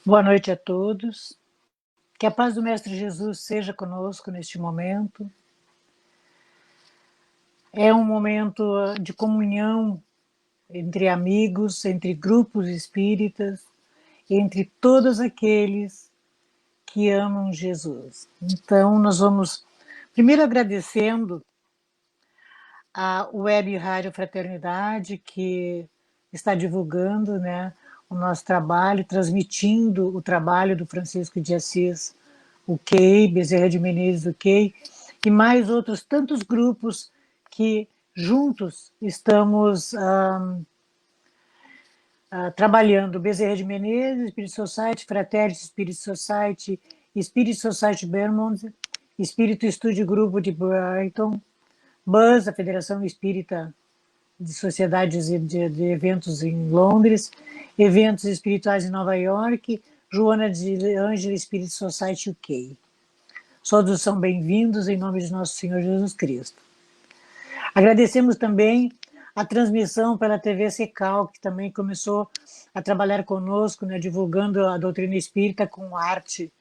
Boa noite a todos. Que a paz do Mestre Jesus seja conosco neste momento. É um momento de comunhão entre amigos, entre grupos espíritas, entre todos aqueles que amam Jesus. Então, nós vamos primeiro agradecendo a Web Rádio Fraternidade, que está divulgando, né, o nosso trabalho, transmitindo o trabalho do Francisco de Assis, o CEI, Bezerra de Menezes, o CEI, e mais outros tantos grupos que juntos estamos trabalhando. Bezerra de Menezes, Spirit Society, Fraternity Spirit Society, Spirit Society Vermont, Espírito Estúdio Grupo de Brighton, BUS, a Federação Espírita de Sociedades e de Eventos em Londres, Eventos Espirituais em Nova York, Joana de Ângela Spirit Society UK. Todos são bem-vindos em nome de nosso Senhor Jesus Cristo. Agradecemos também a transmissão pela TV Secal, que também começou a trabalhar conosco, né, divulgando a doutrina espírita com arte.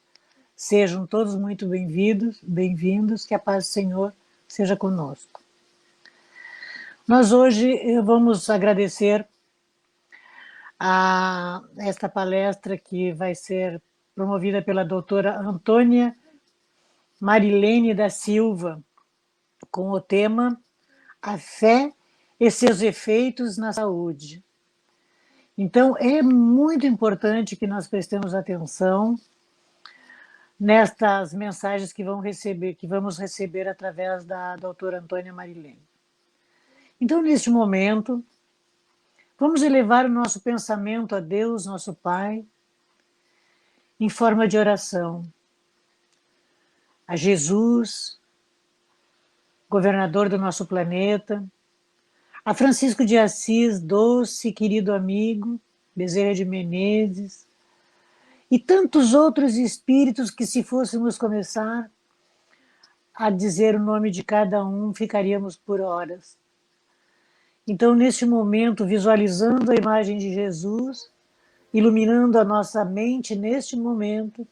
Sejam todos muito bem-vindos, que a paz do Senhor seja conosco. Nós hoje vamos agradecer a esta palestra que vai ser promovida pela doutora Antônia Marilene da Silva, com o tema A Fé e seus efeitos na saúde. Então, é muito importante que nós prestemos atenção nestas mensagens que vamos receber através da doutora Antônia Marilene. Então, neste momento, vamos elevar o nosso pensamento a Deus, nosso Pai, em forma de oração. A Jesus, governador do nosso planeta, a Francisco de Assis, doce e querido amigo, Bezerra de Menezes, e tantos outros espíritos que, se fôssemos começar a dizer o nome de cada um, ficaríamos por horas. Então, neste momento, visualizando a imagem de Jesus, iluminando a nossa mente neste momento,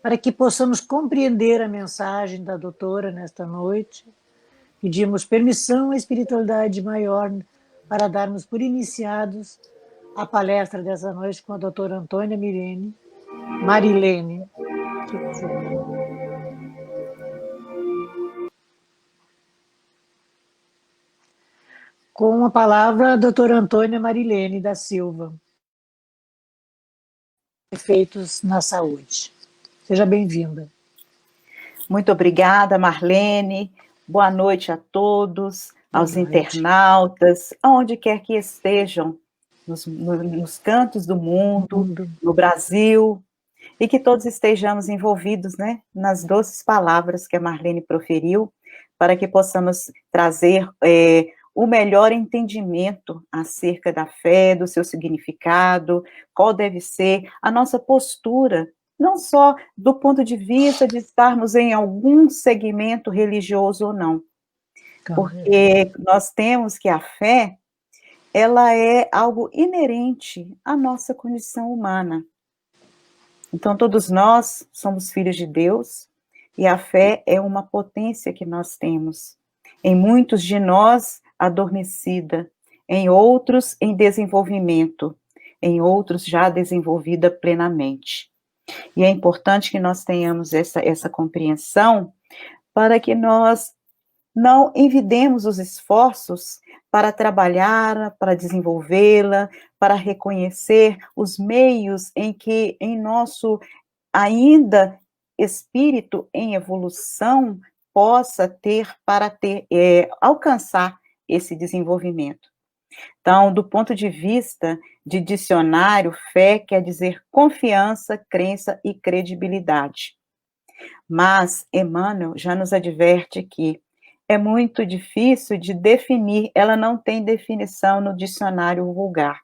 para que possamos compreender a mensagem da doutora nesta noite, pedimos permissão à espiritualidade maior para darmos por iniciados a palestra dessa noite com a doutora Antônia Marilene. Com a palavra, a doutora Antônia Marilene da Silva. Efeitos na saúde. Seja bem-vinda. Muito obrigada, Marlene. Boa noite a todos, aos internautas, aonde quer que estejam, nos cantos do mundo, no Brasil, e que todos estejamos envolvidos, né, nas doces palavras que a Marlene proferiu, para que possamos trazer o melhor entendimento acerca da fé, do seu significado, qual deve ser a nossa postura, não só do ponto de vista de estarmos em algum segmento religioso ou não, porque nós temos que a fé, ela é algo inerente à nossa condição humana. Então, todos nós somos filhos de Deus, e a fé é uma potência que nós temos. Em muitos de nós, adormecida, em outros, em desenvolvimento, em outros, já desenvolvida plenamente. E é importante que nós tenhamos essa compreensão para que nós não envidemos os esforços para trabalhar, para desenvolvê-la, para reconhecer os meios em que, em nosso ainda espírito em evolução, possa ter para alcançar esse desenvolvimento. Então, do ponto de vista de dicionário, fé quer dizer confiança, crença e credibilidade. Mas Emmanuel já nos adverte que é muito difícil de definir, ela não tem definição no dicionário vulgar.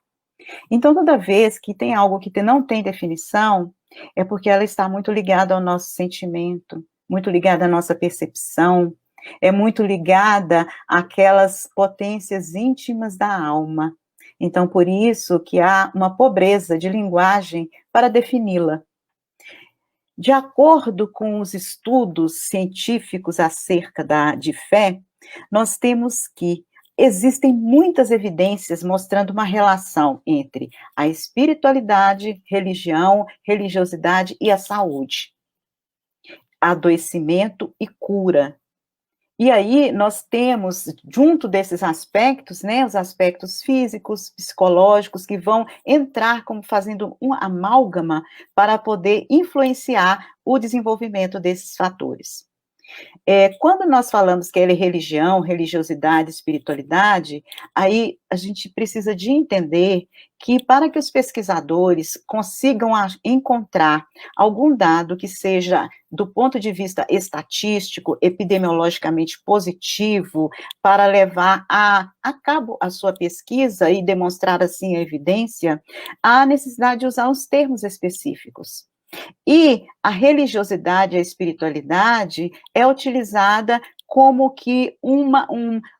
Então, toda vez que tem algo que não tem definição, é porque ela está muito ligada ao nosso sentimento, muito ligada à nossa percepção, é muito ligada àquelas potências íntimas da alma. Então, por isso que há uma pobreza de linguagem para defini-la. De acordo com os estudos científicos acerca de fé, nós temos que existem muitas evidências mostrando uma relação entre a espiritualidade, religião, religiosidade e a saúde, adoecimento e cura. E aí nós temos, junto desses aspectos, né, os aspectos físicos, psicológicos, que vão entrar como fazendo uma amálgama para poder influenciar o desenvolvimento desses fatores. Quando nós falamos que é religião, religiosidade, espiritualidade, aí a gente precisa de entender que para que os pesquisadores consigam encontrar algum dado que seja, do ponto de vista estatístico, epidemiologicamente positivo, para levar a cabo a sua pesquisa e demonstrar assim a evidência, há necessidade de usar os termos específicos. E a religiosidade, a espiritualidade é utilizada como que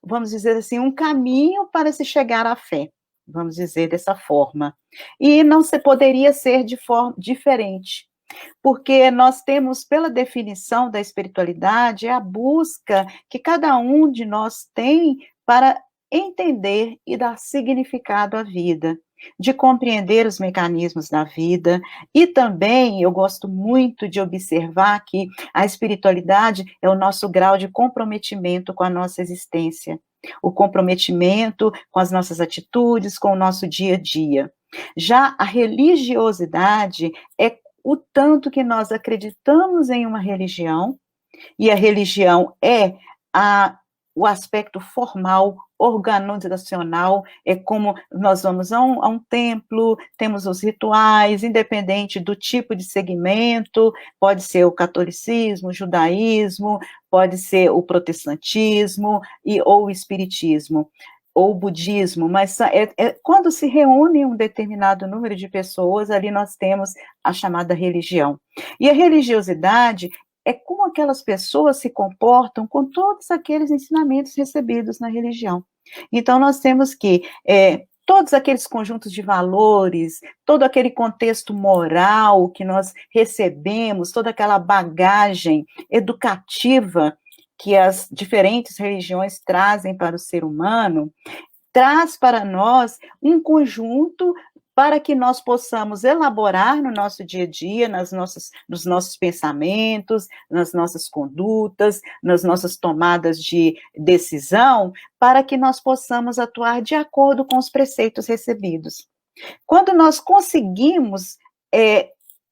vamos dizer assim, um caminho para se chegar à fé, vamos dizer dessa forma. E não se poderia ser de forma diferente, porque nós temos, pela definição da espiritualidade, a busca que cada um de nós tem para entender e dar significado à vida, de compreender os mecanismos da vida, e também eu gosto muito de observar que a espiritualidade é o nosso grau de comprometimento com a nossa existência, o comprometimento com as nossas atitudes, com o nosso dia a dia. Já a religiosidade é o tanto que nós acreditamos em uma religião, e a religião é o aspecto formal, organizacional, é como nós vamos a um templo, temos os rituais, independente do tipo de segmento, pode ser o catolicismo, o judaísmo, pode ser o protestantismo ou o espiritismo, ou o budismo, mas quando se reúne um determinado número de pessoas, ali nós temos a chamada religião. E a religiosidade é como aquelas pessoas se comportam com todos aqueles ensinamentos recebidos na religião. Então, nós temos que todos aqueles conjuntos de valores, todo aquele contexto moral que nós recebemos, toda aquela bagagem educativa que as diferentes religiões trazem para o ser humano, traz para nós um conjunto para que nós possamos elaborar no nosso dia a dia, nos nossos pensamentos, nas nossas condutas, nas nossas tomadas de decisão, para que nós possamos atuar de acordo com os preceitos recebidos. Quando nós conseguimos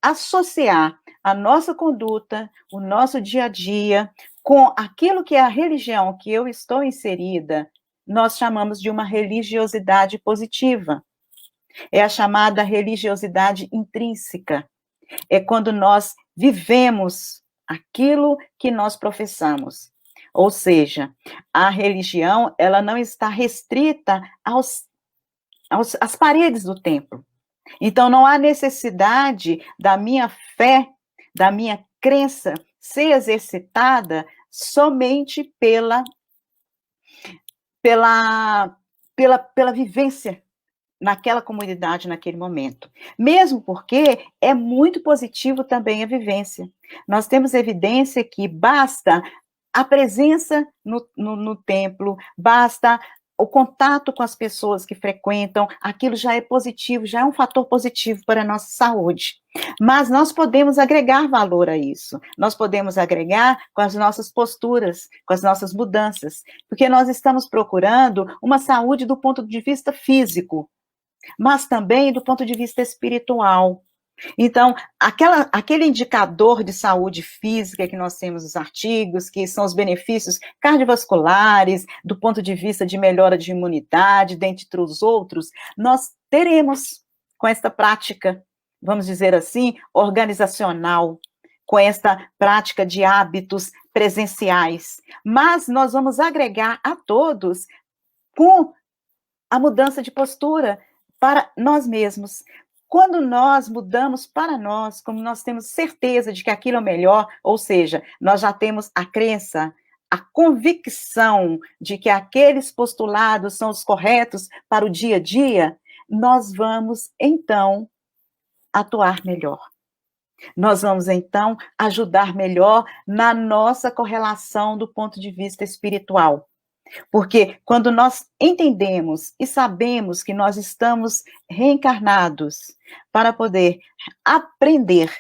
associar a nossa conduta, o nosso dia a dia, com aquilo que é a religião que eu estou inserida, nós chamamos de uma religiosidade positiva. É a chamada religiosidade intrínseca. É quando nós vivemos aquilo que nós professamos. Ou seja, a religião, ela não está restrita às paredes do templo. Então, não há necessidade da minha fé, da minha crença ser exercitada somente pela vivência naquela comunidade, naquele momento. Mesmo porque é muito positivo também a vivência. Nós temos evidência que basta a presença no templo, basta o contato com as pessoas que frequentam, aquilo já é positivo, já é um fator positivo para a nossa saúde. Mas nós podemos agregar valor a isso, nós podemos agregar com as nossas posturas, com as nossas mudanças, porque nós estamos procurando uma saúde do ponto de vista físico, mas também do ponto de vista espiritual. Então, aquele indicador de saúde física que nós temos nos artigos, que são os benefícios cardiovasculares, do ponto de vista de melhora de imunidade, dentre os outros, nós teremos com esta prática, vamos dizer assim, organizacional, com esta prática de hábitos presenciais. Mas nós vamos agregar a todos com a mudança de postura para nós mesmos. Quando nós mudamos para nós, como nós temos certeza de que aquilo é o melhor, ou seja, nós já temos a crença, a convicção de que aqueles postulados são os corretos para o dia a dia, nós vamos, então, atuar melhor. Nós vamos, então, ajudar melhor na nossa correlação do ponto de vista espiritual. Porque quando nós entendemos e sabemos que nós estamos reencarnados para poder aprender,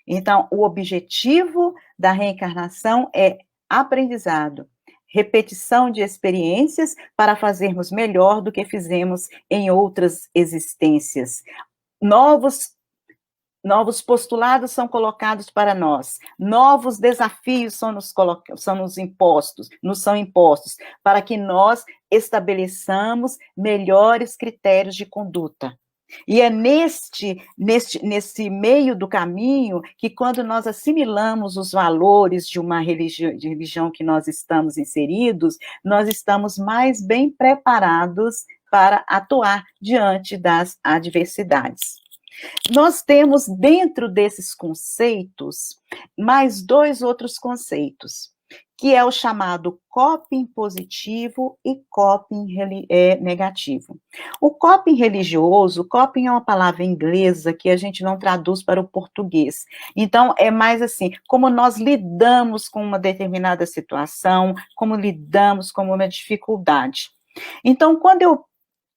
então, o objetivo da reencarnação é aprendizado, repetição de experiências para fazermos melhor do que fizemos em outras existências. Novos postulados são colocados para nós, novos desafios são impostos, para que nós estabeleçamos melhores critérios de conduta. E é nesse meio do caminho que, quando nós assimilamos os valores de uma religião que nós estamos inseridos, nós estamos mais bem preparados para atuar diante das adversidades. Nós temos, dentro desses conceitos, mais 2 outros conceitos, que é o chamado coping positivo e coping negativo. O coping religioso, coping é uma palavra inglesa que a gente não traduz para o português. Então, é mais assim, como nós lidamos com uma determinada situação, como lidamos com uma dificuldade. Então, quando eu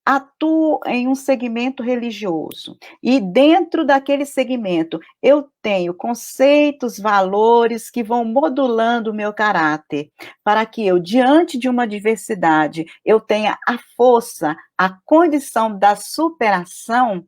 atuo em um segmento religioso, e dentro daquele segmento eu tenho conceitos, valores que vão modulando o meu caráter, para que eu, diante de uma adversidade, eu tenha a força, a condição da superação,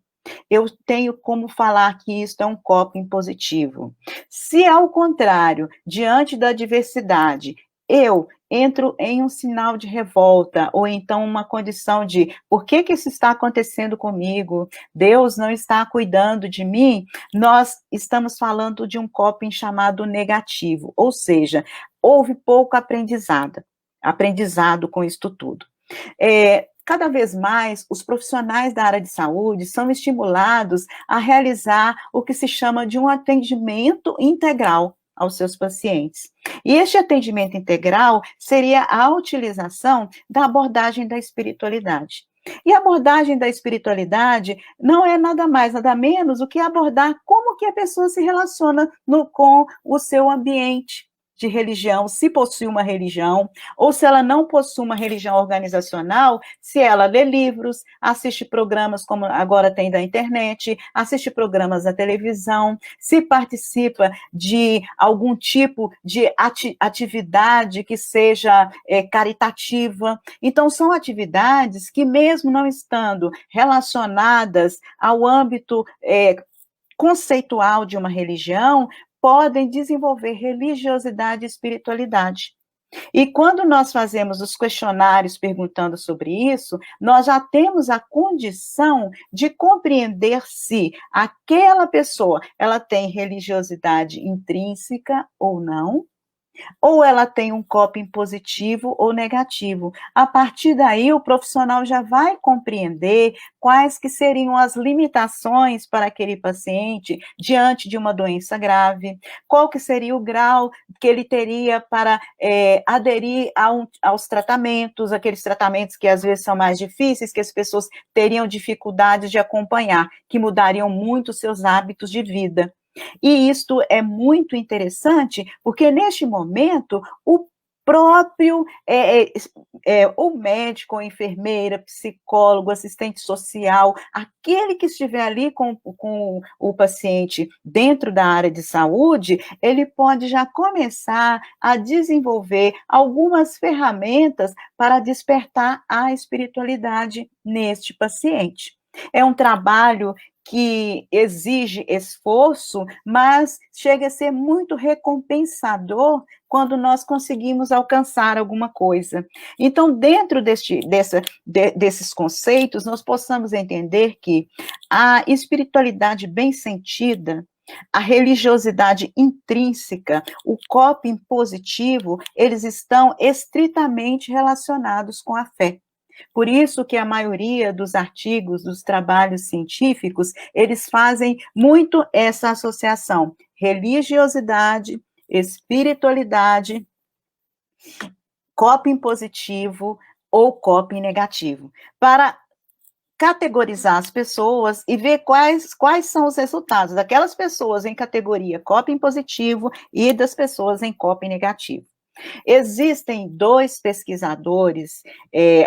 eu tenho como falar que isso é um coping positivo. Se, ao contrário, diante da adversidade, eu entro em um sinal de revolta, ou então uma condição de por que isso está acontecendo comigo? Deus não está cuidando de mim? Nós estamos falando de um coping chamado negativo, ou seja, houve pouco aprendizado com isto tudo. Cada vez mais, os profissionais da área de saúde são estimulados a realizar o que se chama de um atendimento integral aos seus pacientes. E este atendimento integral seria a utilização da abordagem da espiritualidade. E a abordagem da espiritualidade não é nada mais, nada menos do que abordar como que a pessoa se relaciona com o seu ambiente de religião, se possui uma religião, ou se ela não possui uma religião organizacional, se ela lê livros, assiste programas como agora tem da internet, assiste programas da televisão, se participa de algum tipo de atividade que seja caritativa. Então, são atividades que, mesmo não estando relacionadas ao âmbito conceitual de uma religião, podem desenvolver religiosidade e espiritualidade. E quando nós fazemos os questionários perguntando sobre isso, nós já temos a condição de compreender se aquela pessoa ela tem religiosidade intrínseca ou não, ou ela tem um coping positivo ou negativo. A partir daí, o profissional já vai compreender quais que seriam as limitações para aquele paciente diante de uma doença grave, qual que seria o grau que ele teria para aderir aos tratamentos, aqueles tratamentos que às vezes são mais difíceis, que as pessoas teriam dificuldade de acompanhar, que mudariam muito seus hábitos de vida. E isto é muito interessante, porque neste momento, o próprio, o médico, a enfermeira, psicólogo, assistente social, aquele que estiver ali com o paciente dentro da área de saúde, ele pode já começar a desenvolver algumas ferramentas para despertar a espiritualidade neste paciente. É um trabalho que exige esforço, mas chega a ser muito recompensador quando nós conseguimos alcançar alguma coisa. Então, dentro desses conceitos, nós possamos entender que a espiritualidade bem sentida, a religiosidade intrínseca, o coping positivo, eles estão estritamente relacionados com a fé. Por isso que a maioria dos artigos, dos trabalhos científicos, eles fazem muito essa associação, religiosidade, espiritualidade coping positivo ou coping negativo, para categorizar as pessoas e ver quais são os resultados daquelas pessoas em categoria coping positivo e das pessoas em coping negativo. Existem 2 pesquisadores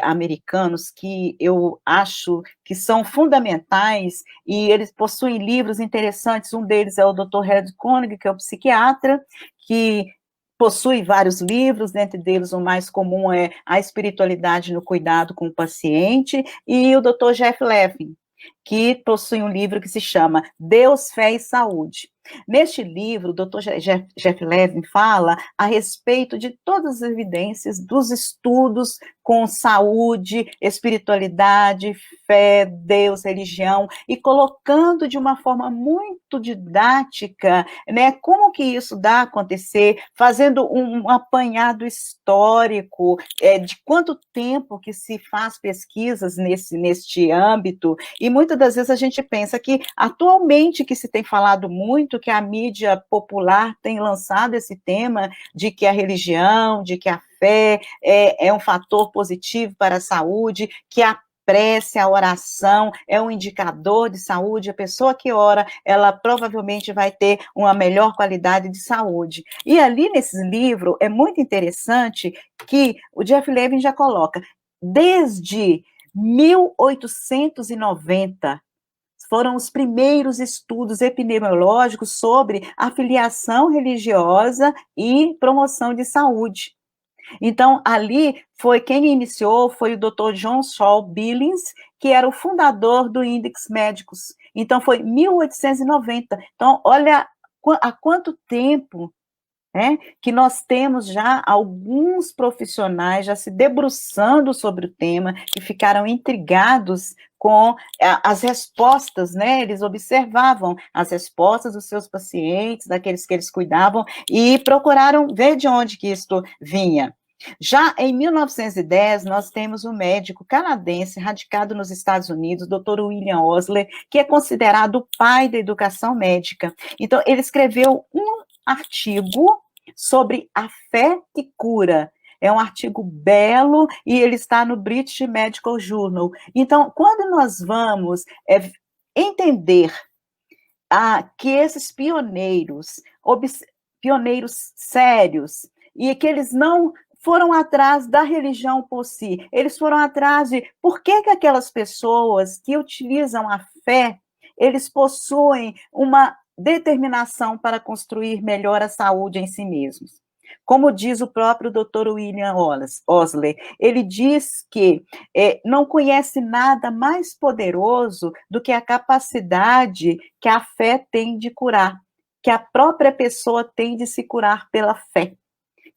americanos que eu acho que são fundamentais e eles possuem livros interessantes. Um deles é o Dr. Red Koenig, que é o psiquiatra, que possui vários livros, dentre deles o mais comum é A Espiritualidade no Cuidado com o Paciente, e o Dr. Jeff Levin, que possui um livro que se chama Deus, Fé e Saúde. Neste livro, o Dr. Jeff Levin fala a respeito de todas as evidências dos estudos com saúde, espiritualidade, fé, Deus, religião, e colocando de uma forma muito didática, né, como que isso dá a acontecer, fazendo um apanhado histórico de quanto tempo que se faz pesquisas neste âmbito, e muitas das vezes a gente pensa que atualmente que se tem falado muito, que a mídia popular tem lançado esse tema de que a religião, de que a fé é um fator positivo para a saúde, que a prece, a oração é um indicador de saúde, a pessoa que ora, ela provavelmente vai ter uma melhor qualidade de saúde. E ali nesse livro é muito interessante que o Jeff Levin já coloca, desde 1890, foram os primeiros estudos epidemiológicos sobre afiliação religiosa e promoção de saúde. Então, ali foi quem iniciou, foi o Dr. John Saul Billings, que era o fundador do Index Médicos. Então, foi 1890. Então, olha há quanto tempo que nós temos já alguns profissionais já se debruçando sobre o tema, que ficaram intrigados com as respostas, né? Eles observavam as respostas dos seus pacientes, daqueles que eles cuidavam, e procuraram ver de onde que isto vinha. Já em 1910, nós temos um médico canadense radicado nos Estados Unidos, Dr. William Osler, que é considerado o pai da educação médica. Então, ele escreveu um artigo sobre a fé que cura. É um artigo belo e ele está no British Medical Journal. Então, quando nós vamos entender que esses pioneiros sérios, e que eles não foram atrás da religião por si, eles foram atrás de por que aquelas pessoas que utilizam a fé, eles possuem uma determinação para construir melhor a saúde em si mesmos. Como diz o próprio Dr. William Osler, ele diz que não conhece nada mais poderoso do que a capacidade que a fé tem de curar, que a própria pessoa tem de se curar pela fé,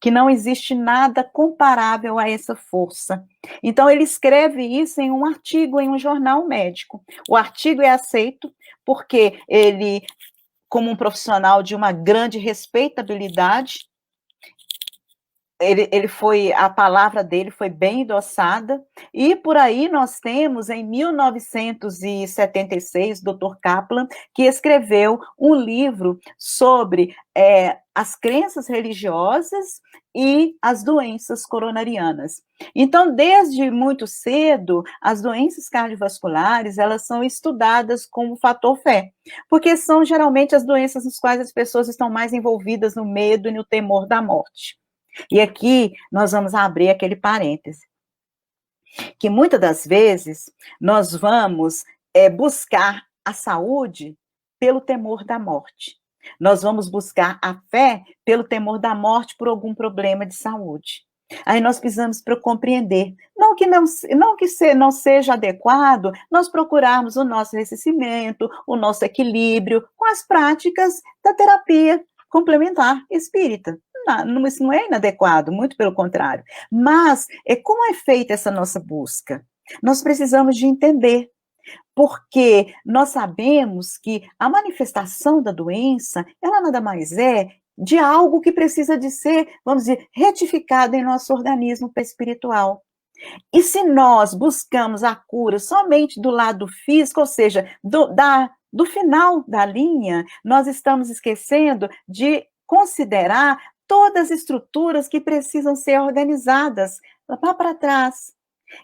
que não existe nada comparável a essa força. Então, ele escreve isso em um artigo, em um jornal médico. O artigo é aceito porque ele, como um profissional de uma grande respeitabilidade, a palavra dele foi bem endossada, e por aí nós temos, em 1976, Dr. Kaplan, que escreveu um livro sobre as crenças religiosas e as doenças coronarianas. Então, desde muito cedo, as doenças cardiovasculares, elas são estudadas como fator fé, porque são geralmente as doenças nas quais as pessoas estão mais envolvidas no medo e no temor da morte. E aqui nós vamos abrir aquele parêntese, que muitas das vezes nós vamos buscar a saúde pelo temor da morte. Nós vamos buscar a fé pelo temor da morte por algum problema de saúde. Aí nós precisamos compreender, não que não seja adequado nós procurarmos o nosso ressarcimento, o nosso equilíbrio com as práticas da terapia complementar espírita. Não, isso não é inadequado, muito pelo contrário. Mas como é feita essa nossa busca? Nós precisamos de entender, porque nós sabemos que a manifestação da doença, ela nada mais é de algo que precisa de ser, vamos dizer, retificado em nosso organismo espiritual. E se nós buscamos a cura somente do lado físico, ou seja, do final da linha, nós estamos esquecendo de considerar todas as estruturas que precisam ser organizadas lá para trás.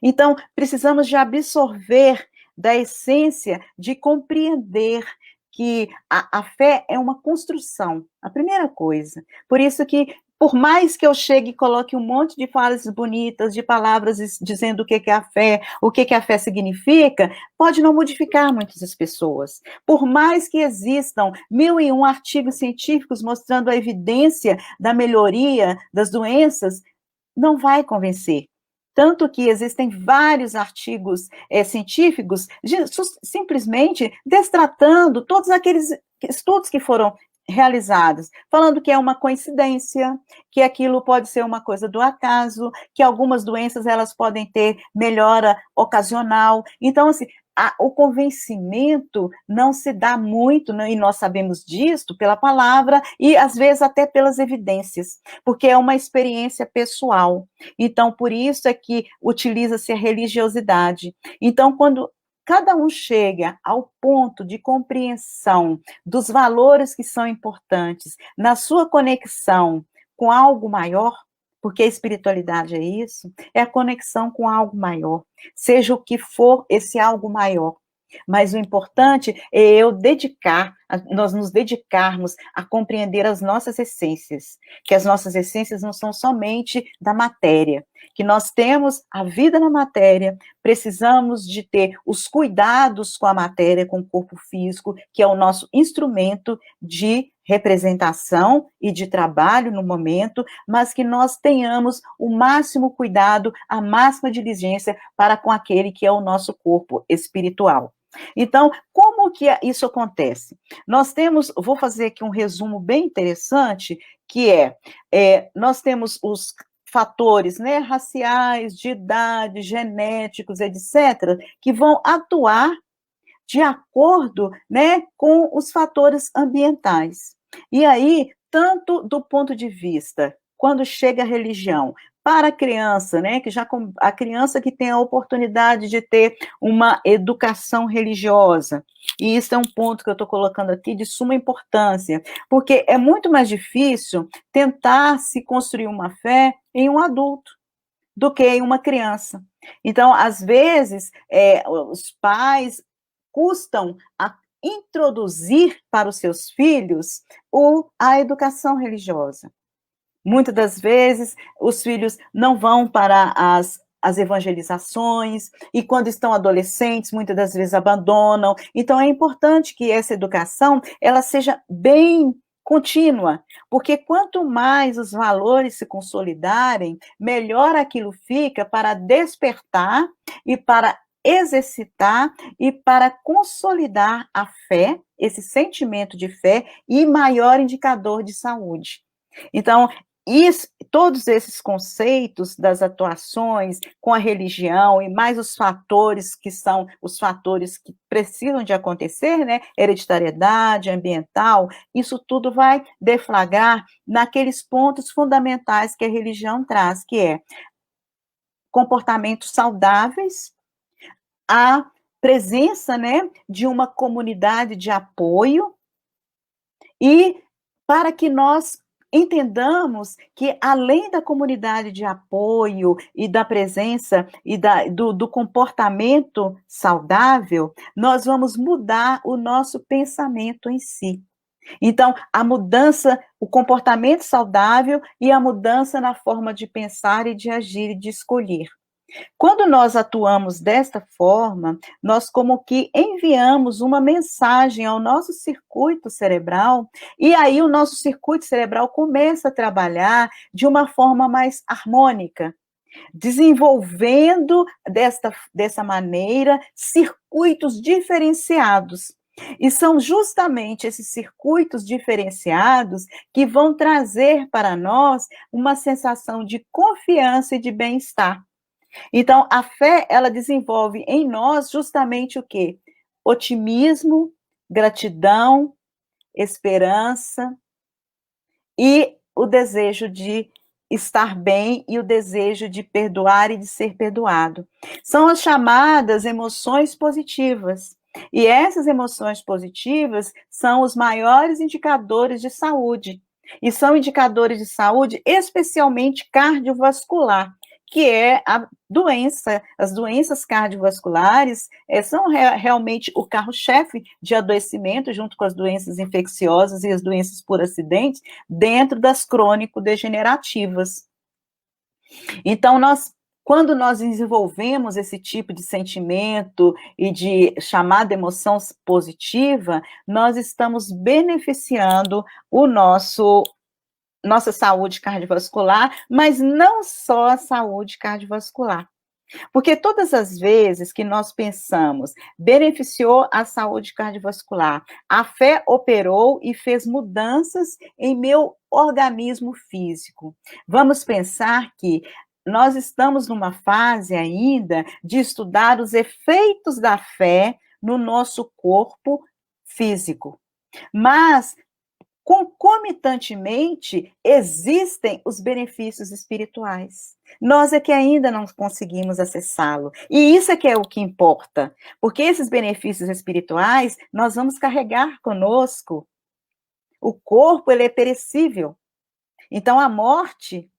Então, precisamos de absorver da essência de compreender que a fé é uma construção, a primeira coisa. Por isso que, por mais que eu chegue e coloque um monte de falas bonitas, de palavras dizendo o que é a fé, o que a fé significa, pode não modificar muitas pessoas. Por mais que existam 1001 artigos científicos mostrando a evidência da melhoria das doenças, não vai convencer. Tanto que existem vários artigos científicos simplesmente destratando todos aqueles estudos que foram realizados, falando que é uma coincidência, que aquilo pode ser uma coisa do acaso, que algumas doenças elas podem ter melhora ocasional. Então, assim, o convencimento não se dá muito, né, e nós sabemos disto pela palavra e, às vezes, até pelas evidências, porque é uma experiência pessoal. Então, por isso é que utiliza-se a religiosidade. Então, quando cada um chega ao ponto de compreensão dos valores que são importantes, na sua conexão com algo maior, porque a espiritualidade é isso, é a conexão com algo maior, seja o que for esse algo maior. Mas o importante é nós nos dedicarmos a compreender as nossas essências, que as nossas essências não são somente da matéria, que nós temos a vida na matéria, precisamos de ter os cuidados com a matéria, com o corpo físico, que é o nosso instrumento de representação e de trabalho no momento, mas que nós tenhamos o máximo cuidado, a máxima diligência para com aquele que é o nosso corpo espiritual. Então, como que isso acontece? Nós temos, vou fazer aqui um resumo bem interessante, que nós temos os fatores, né, raciais, de idade, genéticos, etc., que vão atuar de acordo, né, com os fatores ambientais. E aí, tanto do ponto de vista, quando chega a religião, para a criança, né, a criança que tem a oportunidade de ter uma educação religiosa, e isso é um ponto que eu estou colocando aqui de suma importância, porque é muito mais difícil tentar se construir uma fé em um adulto do que em uma criança. Então, às vezes, os pais custam a introduzir para os seus filhos a educação religiosa. Muitas das vezes, os filhos não vão para as evangelizações, e quando estão adolescentes, muitas das vezes abandonam. Então, é importante que essa educação, ela seja bem contínua, porque quanto mais os valores se consolidarem, melhor aquilo fica para despertar e para exercitar e para consolidar a fé, esse sentimento de fé, e maior indicador de saúde. Então, todos esses conceitos das atuações com a religião e mais os fatores que são os fatores que precisam de acontecer, né, hereditariedade, ambiental, isso tudo vai deflagrar naqueles pontos fundamentais que a religião traz, que é comportamentos saudáveis, a presença, né, de uma comunidade de apoio, e para que nós entendamos que, além da comunidade de apoio e da presença e do comportamento saudável, nós vamos mudar o nosso pensamento em si. Então, a mudança, o comportamento saudável e a mudança na forma de pensar e de agir e de escolher. Quando nós atuamos desta forma, nós como que enviamos uma mensagem ao nosso circuito cerebral, e aí o nosso circuito cerebral começa a trabalhar de uma forma mais harmônica, desenvolvendo dessa maneira circuitos diferenciados. E são justamente esses circuitos diferenciados que vão trazer para nós uma sensação de confiança e de bem-estar. Então, a fé, ela desenvolve em nós justamente o quê? Otimismo, gratidão, esperança e o desejo de estar bem e o desejo de perdoar e de ser perdoado. São as chamadas emoções positivas. E essas emoções positivas são os maiores indicadores de saúde. e são indicadores de saúde, especialmente cardiovascular, que é a doença, as doenças cardiovasculares são realmente o carro-chefe de adoecimento, junto com as doenças infecciosas e as doenças por acidentes, dentro das crônico-degenerativas. Então, quando nós desenvolvemos esse tipo de sentimento e de chamada emoção positiva, nós estamos beneficiando nossa saúde cardiovascular, mas não só a saúde cardiovascular. Porque todas as vezes que nós pensamos, beneficiou a saúde cardiovascular, a fé operou e fez mudanças em meu organismo físico. Vamos pensar que nós estamos numa fase ainda de estudar os efeitos da fé no nosso corpo físico. Mas concomitantemente, existem os benefícios espirituais. Nós é que ainda não conseguimos acessá-lo. E isso é que é o que importa. Porque esses benefícios espirituais, nós vamos carregar conosco. O corpo, ele é perecível. Então, a morte,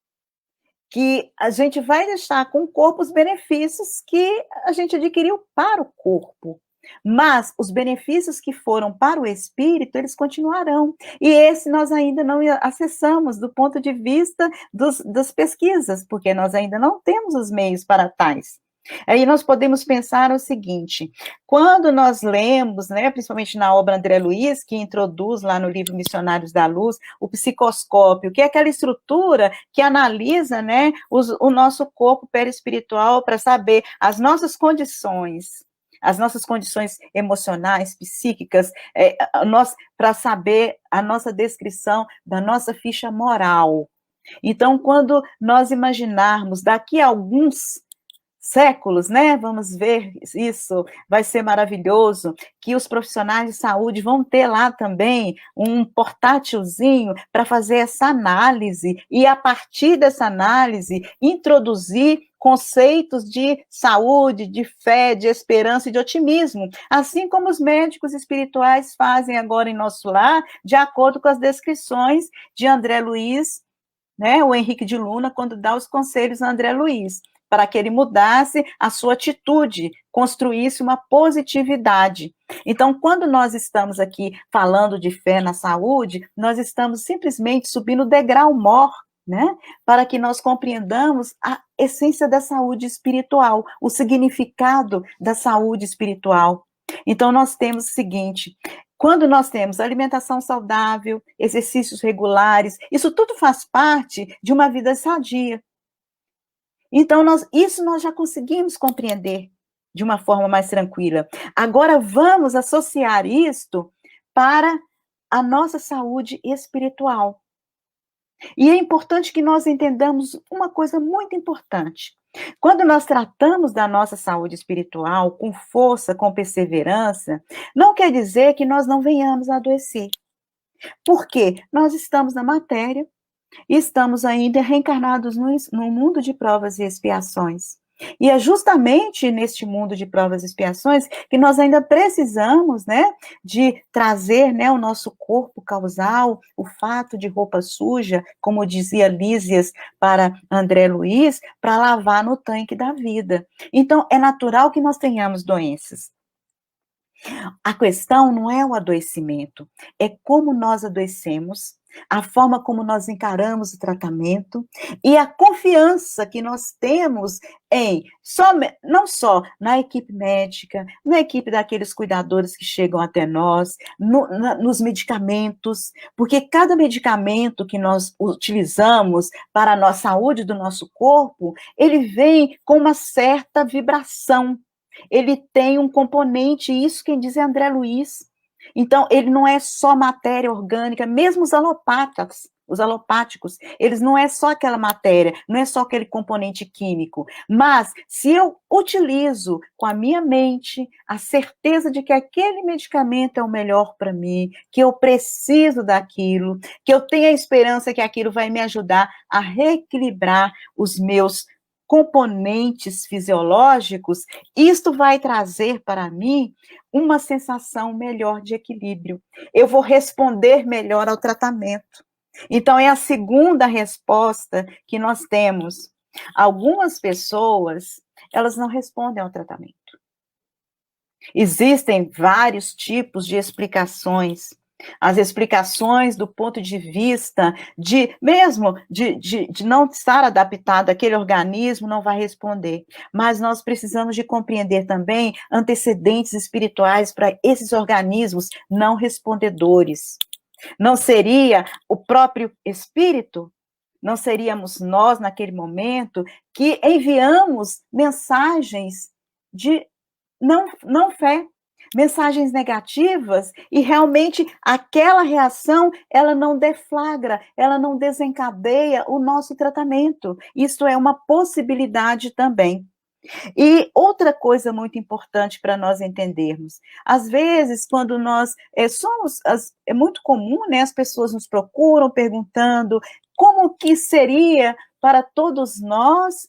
que a gente vai deixar com o corpo os benefícios que a gente adquiriu para o corpo. Mas os benefícios que foram para o espírito, eles continuarão. E esse nós ainda não acessamos do ponto de vista das pesquisas, porque nós ainda não temos os meios para tais. Aí nós podemos pensar o seguinte, quando nós lemos, né, principalmente na obra André Luiz, que introduz lá no livro Missionários da Luz, o psicoscópio, que é aquela estrutura que analisa, né, o nosso corpo perispiritual para saber as nossas condições emocionais, psíquicas, para saber a nossa descrição da nossa ficha moral. Então, quando nós imaginarmos daqui a alguns séculos, né? Vamos ver isso, vai ser maravilhoso, que os profissionais de saúde vão ter lá também um portátilzinho para fazer essa análise e, a partir dessa análise, introduzir conceitos de saúde, de fé, de esperança e de otimismo, assim como os médicos espirituais fazem agora em nosso lar, de acordo com as descrições de André Luiz, né? O Henrique de Luna, quando dá os conselhos a André Luiz, para que ele mudasse a sua atitude, construísse uma positividade. Então, quando nós estamos aqui falando de fé na saúde, nós estamos simplesmente subindo o degrau maior, né? Para que nós compreendamos a essência da saúde espiritual, o significado da saúde espiritual. Então, nós temos o seguinte: quando nós temos alimentação saudável, exercícios regulares, isso tudo faz parte de uma vida sadia. Então, isso nós já conseguimos compreender de uma forma mais tranquila. Agora, vamos associar isto para a nossa saúde espiritual. E é importante que nós entendamos uma coisa muito importante. Quando nós tratamos da nossa saúde espiritual com força, com perseverança, não quer dizer que nós não venhamos a adoecer. Por quê? Nós estamos na matéria, e estamos ainda reencarnados no mundo de provas e expiações. E é justamente neste mundo de provas e expiações que nós ainda precisamos, né, de trazer, né, o nosso corpo causal, o fato de roupa suja, como dizia Lísias para André Luiz, para lavar no tanque da vida. Então, é natural que nós tenhamos doenças. A questão não é o adoecimento, é como nós adoecemos, a forma como nós encaramos o tratamento e a confiança que nós temos não só na equipe médica, na equipe daqueles cuidadores que chegam até nós, nos medicamentos, porque cada medicamento que nós utilizamos para a nossa saúde do nosso corpo, ele vem com uma certa vibração. Ele tem um componente, isso quem diz é André Luiz. Então, ele não é só matéria orgânica, mesmo os alopáticos, eles não é só aquela matéria, não é só aquele componente químico, mas se eu utilizo com a minha mente a certeza de que aquele medicamento é o melhor para mim, que eu preciso daquilo, que eu tenho a esperança que aquilo vai me ajudar a reequilibrar os meus componentes fisiológicos, isto vai trazer para mim uma sensação melhor de equilíbrio. Eu vou responder melhor ao tratamento. Então, é a segunda resposta que nós temos. Algumas pessoas, elas não respondem ao tratamento. Existem vários tipos de explicações. As explicações do ponto de vista de não estar adaptado àquele organismo não vai responder. Mas nós precisamos de compreender também antecedentes espirituais para esses organismos não respondedores. Não seria o próprio espírito? Não seríamos nós, naquele momento, que enviamos mensagens de não fé, mensagens negativas, e realmente aquela reação, ela não deflagra, ela não desencadeia o nosso tratamento. Isso é uma possibilidade também. E outra coisa muito importante para nós entendermos, às vezes, quando nós é muito comum, né, as pessoas nos procuram perguntando como que seria para todos nós,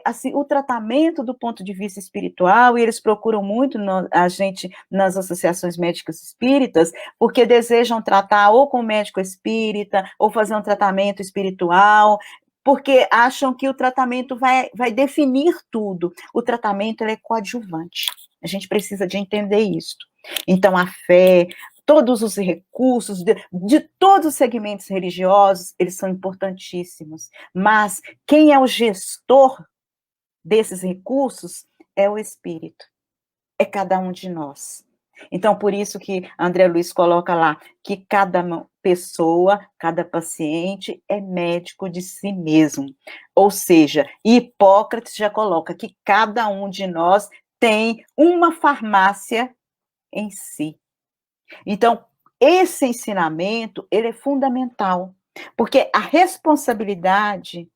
assim, o tratamento do ponto de vista espiritual, e eles procuram muito a gente nas associações médicas espíritas, porque desejam tratar ou com médico espírita, ou fazer um tratamento espiritual, porque acham que o tratamento vai definir tudo. O tratamento é coadjuvante. A gente precisa de entender isso. Então, a fé, todos os recursos de todos os segmentos religiosos, eles são importantíssimos. Mas quem é o gestor desses recursos é o Espírito. É cada um de nós. Então, por isso que André Luiz coloca lá que cada pessoa, cada paciente é médico de si mesmo. Ou seja, Hipócrates já coloca que cada um de nós tem uma farmácia em si. Então, esse ensinamento, ele é fundamental, porque a responsabilidade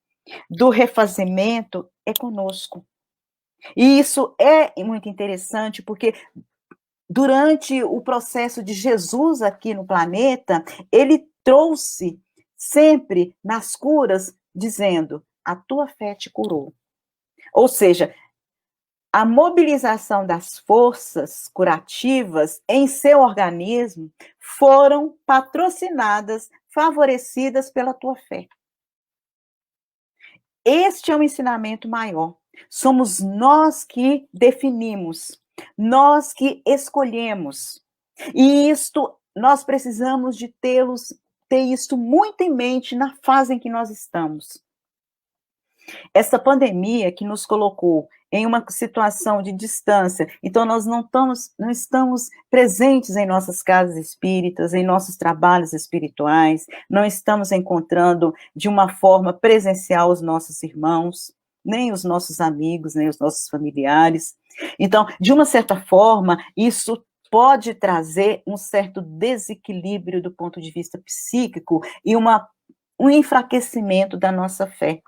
do refazimento é conosco. E isso é muito interessante, porque durante o processo de Jesus aqui no planeta, ele trouxe sempre nas curas, dizendo, a tua fé te curou. Ou seja, a mobilização das forças curativas em seu organismo foram patrocinadas, favorecidas pela tua fé. Este é o ensinamento maior. Somos nós que definimos, nós que escolhemos. E nós precisamos de ter isto muito em mente na fase em que nós estamos. Essa pandemia que nos colocou em uma situação de distância, então nós não estamos presentes em nossas casas espíritas, em nossos trabalhos espirituais, não estamos encontrando de uma forma presencial os nossos irmãos, nem os nossos amigos, nem os nossos familiares. Então, de uma certa forma, isso pode trazer um certo desequilíbrio do ponto de vista psíquico e um enfraquecimento da nossa fé.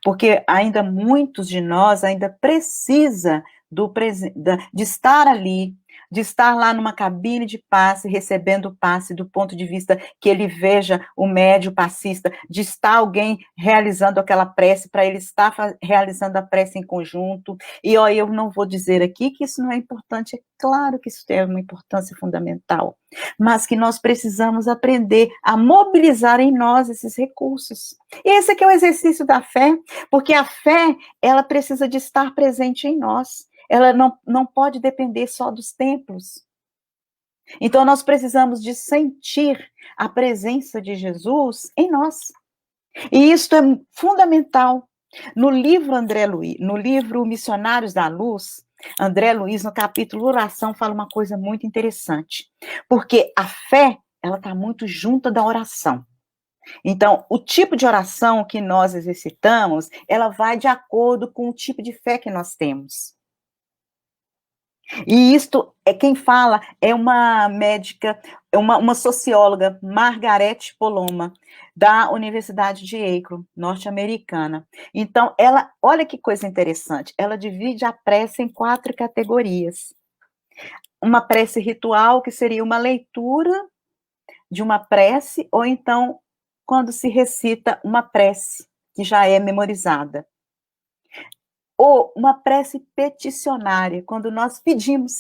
Porque ainda muitos de nós ainda precisa de estar ali, de estar lá numa cabine de passe, recebendo o passe do ponto de vista que ele veja o médium passista, de estar alguém realizando aquela prece, para ele estar realizando a prece em conjunto. E eu não vou dizer aqui que isso não é importante, é claro que isso tem uma importância fundamental, mas que nós precisamos aprender a mobilizar em nós esses recursos. E esse aqui é o exercício da fé, porque a fé, ela precisa de estar presente em nós. Ela não pode depender só dos templos. Então, nós precisamos de sentir a presença de Jesus em nós. E isso é fundamental. No livro no livro Missionários da Luz, André Luiz, no capítulo Oração, fala uma coisa muito interessante. Porque a fé, ela está muito junta da oração. Então, o tipo de oração que nós exercitamos, ela vai de acordo com o tipo de fé que nós temos. E isto, quem fala é uma médica, uma socióloga, Margarete Poloma, da Universidade de Akron, norte-americana. Então, olha que coisa interessante, ela divide a prece em 4 categorias. Uma prece ritual, que seria uma leitura de uma prece, ou então, quando se recita uma prece, que já é memorizada. Ou uma prece peticionária, quando nós pedimos.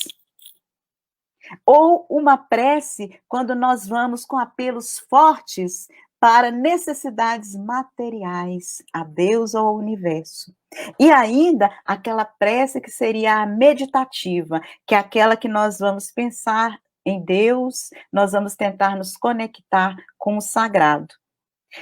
Ou uma prece quando nós vamos com apelos fortes para necessidades materiais, a Deus ou ao universo. E ainda aquela prece que seria a meditativa, que é aquela que nós vamos pensar em Deus, nós vamos tentar nos conectar com o sagrado.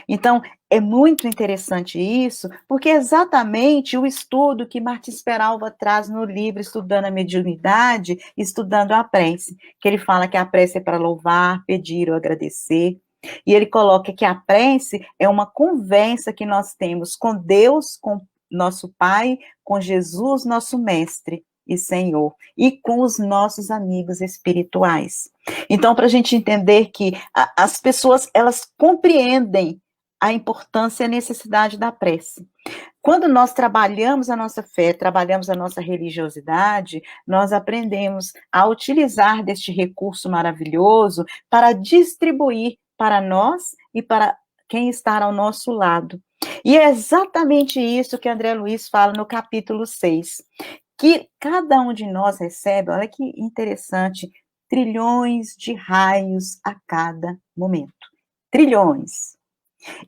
Então, é muito interessante isso, porque é exatamente o estudo que Martins Peralva traz no livro Estudando a Mediunidade, Estudando a Prece, que ele fala que a prece é para louvar, pedir ou agradecer, e ele coloca que a prece é uma conversa que nós temos com Deus, com nosso Pai, com Jesus, nosso Mestre e Senhor, e com os nossos amigos espirituais. Então, para a gente entender que as pessoas, elas compreendem a importância e a necessidade da prece. Quando nós trabalhamos a nossa fé, trabalhamos a nossa religiosidade, nós aprendemos a utilizar deste recurso maravilhoso para distribuir para nós e para quem está ao nosso lado. E é exatamente isso que André Luiz fala no capítulo 6, que cada um de nós recebe, olha que interessante, trilhões de raios a cada momento. Trilhões.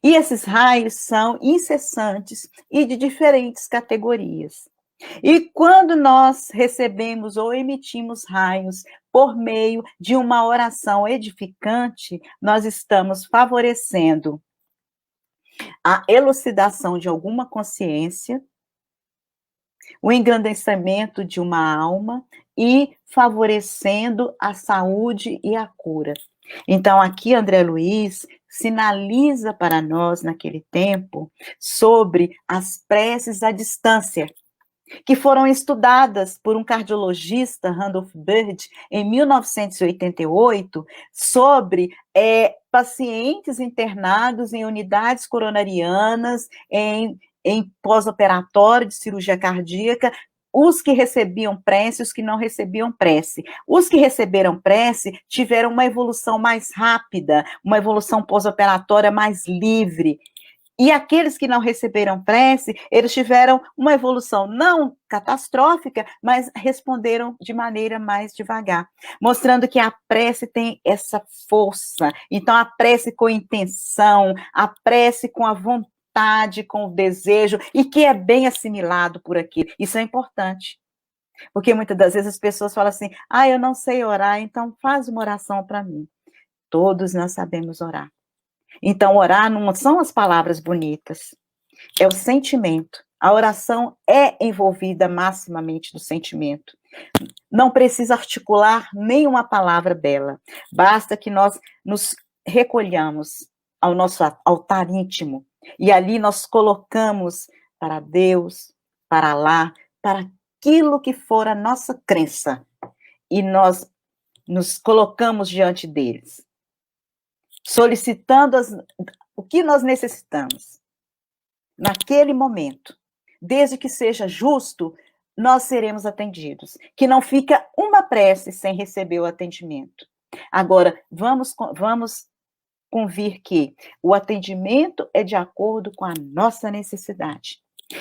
E esses raios são incessantes e de diferentes categorias. E quando nós recebemos ou emitimos raios por meio de uma oração edificante, nós estamos favorecendo a elucidação de alguma consciência, o engrandecimento de uma alma e favorecendo a saúde e a cura. Então, aqui, André Luiz sinaliza para nós, naquele tempo, sobre as preces à distância, que foram estudadas por um cardiologista, Randolph Bird, em 1988, sobre pacientes internados em unidades coronarianas, em pós-operatório de cirurgia cardíaca, os que recebiam prece, os que não recebiam prece. Os que receberam prece tiveram uma evolução mais rápida, uma evolução pós-operatória mais livre. E aqueles que não receberam prece, eles tiveram uma evolução não catastrófica, mas responderam de maneira mais devagar, mostrando que a prece tem essa força. Então, a prece com intenção, a prece com a vontade, com o desejo, e que é bem assimilado por aquilo. Isso é importante. Porque muitas das vezes as pessoas falam assim, eu não sei orar, então faz uma oração para mim. Todos nós sabemos orar. Então, orar não são as palavras bonitas, é o sentimento. A oração é envolvida maximamente do sentimento. Não precisa articular nenhuma palavra bela. Basta que nós nos recolhamos ao nosso altar íntimo e ali nós colocamos para Deus, para Alá, para aquilo que for a nossa crença. E nós nos colocamos diante deles, solicitando o que nós necessitamos naquele momento. Desde que seja justo, nós seremos atendidos. Que não fica uma prece sem receber o atendimento. Agora, vamos convir que o atendimento é de acordo com a nossa necessidade.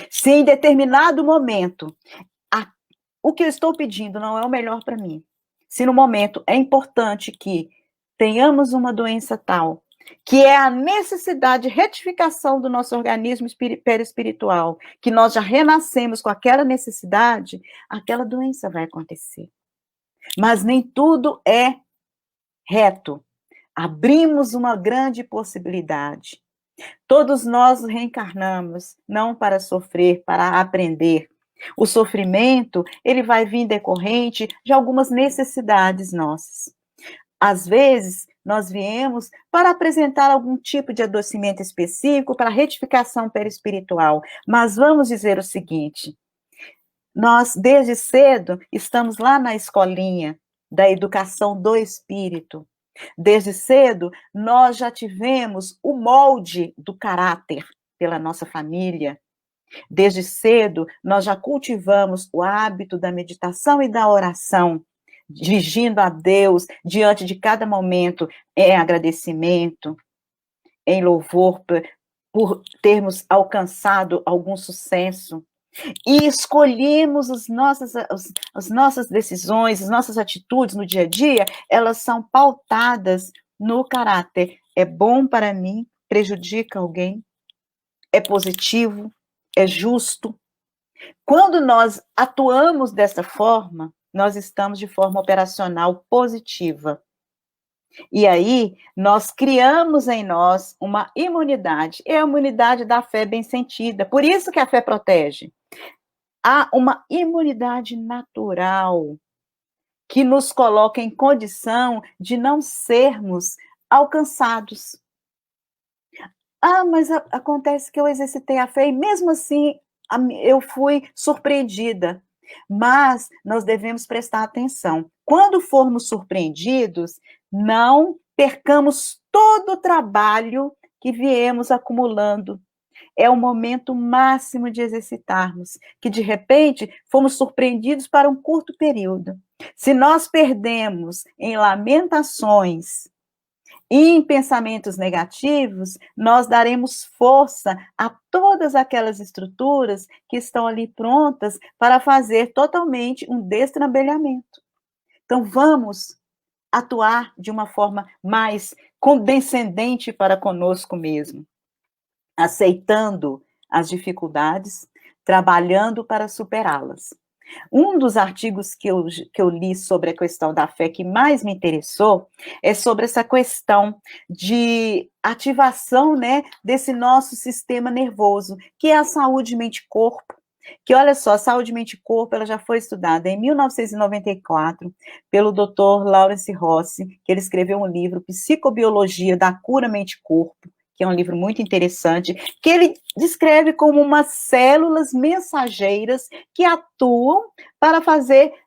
Se em determinado momento o que eu estou pedindo não é o melhor para mim, se no momento é importante que tenhamos uma doença tal, que é a necessidade de retificação do nosso organismo perispiritual, que nós já renascemos com aquela necessidade, aquela doença vai acontecer. Mas nem tudo é reto. Abrimos uma grande possibilidade. Todos nós reencarnamos, não para sofrer, para aprender. O sofrimento, ele vai vir decorrente de algumas necessidades nossas. Às vezes, nós viemos para apresentar algum tipo de adoecimento específico para retificação perispiritual. Mas vamos dizer o seguinte, nós, desde cedo, estamos lá na escolinha da educação do espírito. Desde cedo, nós já tivemos o molde do caráter pela nossa família. Desde cedo, nós já cultivamos o hábito da meditação e da oração, dirigindo a Deus diante de cada momento em agradecimento, em louvor por termos alcançado algum sucesso. E escolhemos as nossas decisões, as nossas atitudes no dia a dia, elas são pautadas no caráter. É bom para mim prejudica alguém, é positivo, é justo. Quando nós atuamos dessa forma, nós estamos de forma operacional positiva. E aí, nós criamos em nós uma imunidade. É a imunidade da fé bem sentida. Por isso que a fé protege. Há uma imunidade natural que nos coloca em condição de não sermos alcançados. Mas acontece que eu exercitei a fé e mesmo assim eu fui surpreendida. Mas nós devemos prestar atenção. Quando formos surpreendidos, não percamos todo o trabalho que viemos acumulando. É o momento máximo de exercitarmos, que de repente fomos surpreendidos para um curto período. Se nós perdemos em lamentações e em pensamentos negativos, nós daremos força a todas aquelas estruturas que estão ali prontas para fazer totalmente um destrambelhamento. Então, vamos atuar de uma forma mais condescendente para conosco mesmo, aceitando as dificuldades, trabalhando para superá-las. Um dos artigos que eu li sobre a questão da fé que mais me interessou é sobre essa questão de ativação, né, desse nosso sistema nervoso, que é a saúde mente-corpo. Que, olha só, a saúde mente-corpo, ela já foi estudada em 1994 pelo Dr. Lawrence Rossi, que ele escreveu um livro, Psicobiologia da Cura Mente-Corpo, que é um livro muito interessante, que ele descreve como umas células mensageiras que atuam para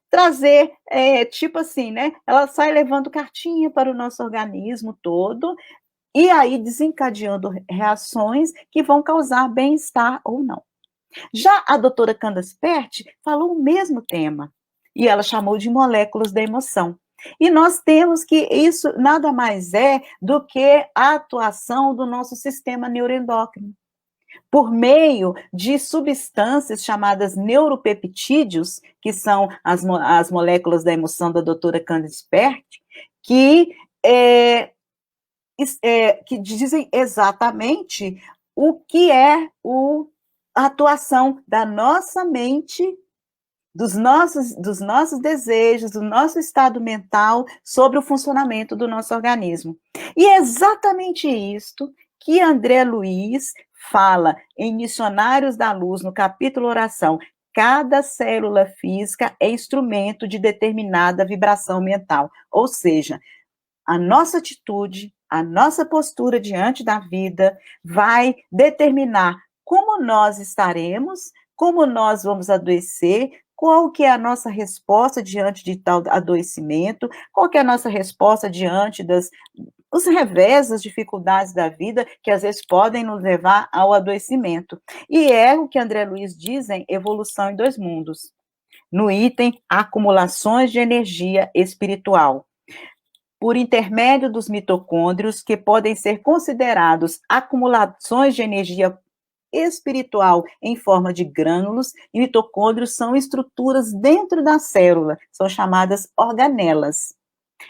trazer, tipo assim, né? Ela sai levando cartinha para o nosso organismo todo, e aí desencadeando reações que vão causar bem-estar ou não. Já a doutora Candace Pert falou o mesmo tema, e ela chamou de moléculas da emoção. E nós temos que isso nada mais é do que a atuação do nosso sistema neuroendócrino, por meio de substâncias chamadas neuropeptídeos, que são as moléculas da emoção da doutora Candace Pert, que dizem exatamente o que é a atuação da nossa mente, dos nossos desejos, do nosso estado mental sobre o funcionamento do nosso organismo. E é exatamente isto que André Luiz fala em Missionários da Luz, no capítulo Oração. Cada célula física é instrumento de determinada vibração mental. Ou seja, a nossa atitude, a nossa postura diante da vida vai determinar como nós estaremos, como nós vamos adoecer, qual que é a nossa resposta diante de tal adoecimento, qual que é a nossa resposta diante os revés, das dificuldades da vida, que às vezes podem nos levar ao adoecimento. E é o que André Luiz diz em Evolução em Dois Mundos, no item Acumulações de Energia Espiritual. Por intermédio dos mitocôndrios, que podem ser considerados acumulações de energia espiritual em forma de grânulos, e mitocôndrios são estruturas dentro da célula, são chamadas organelas.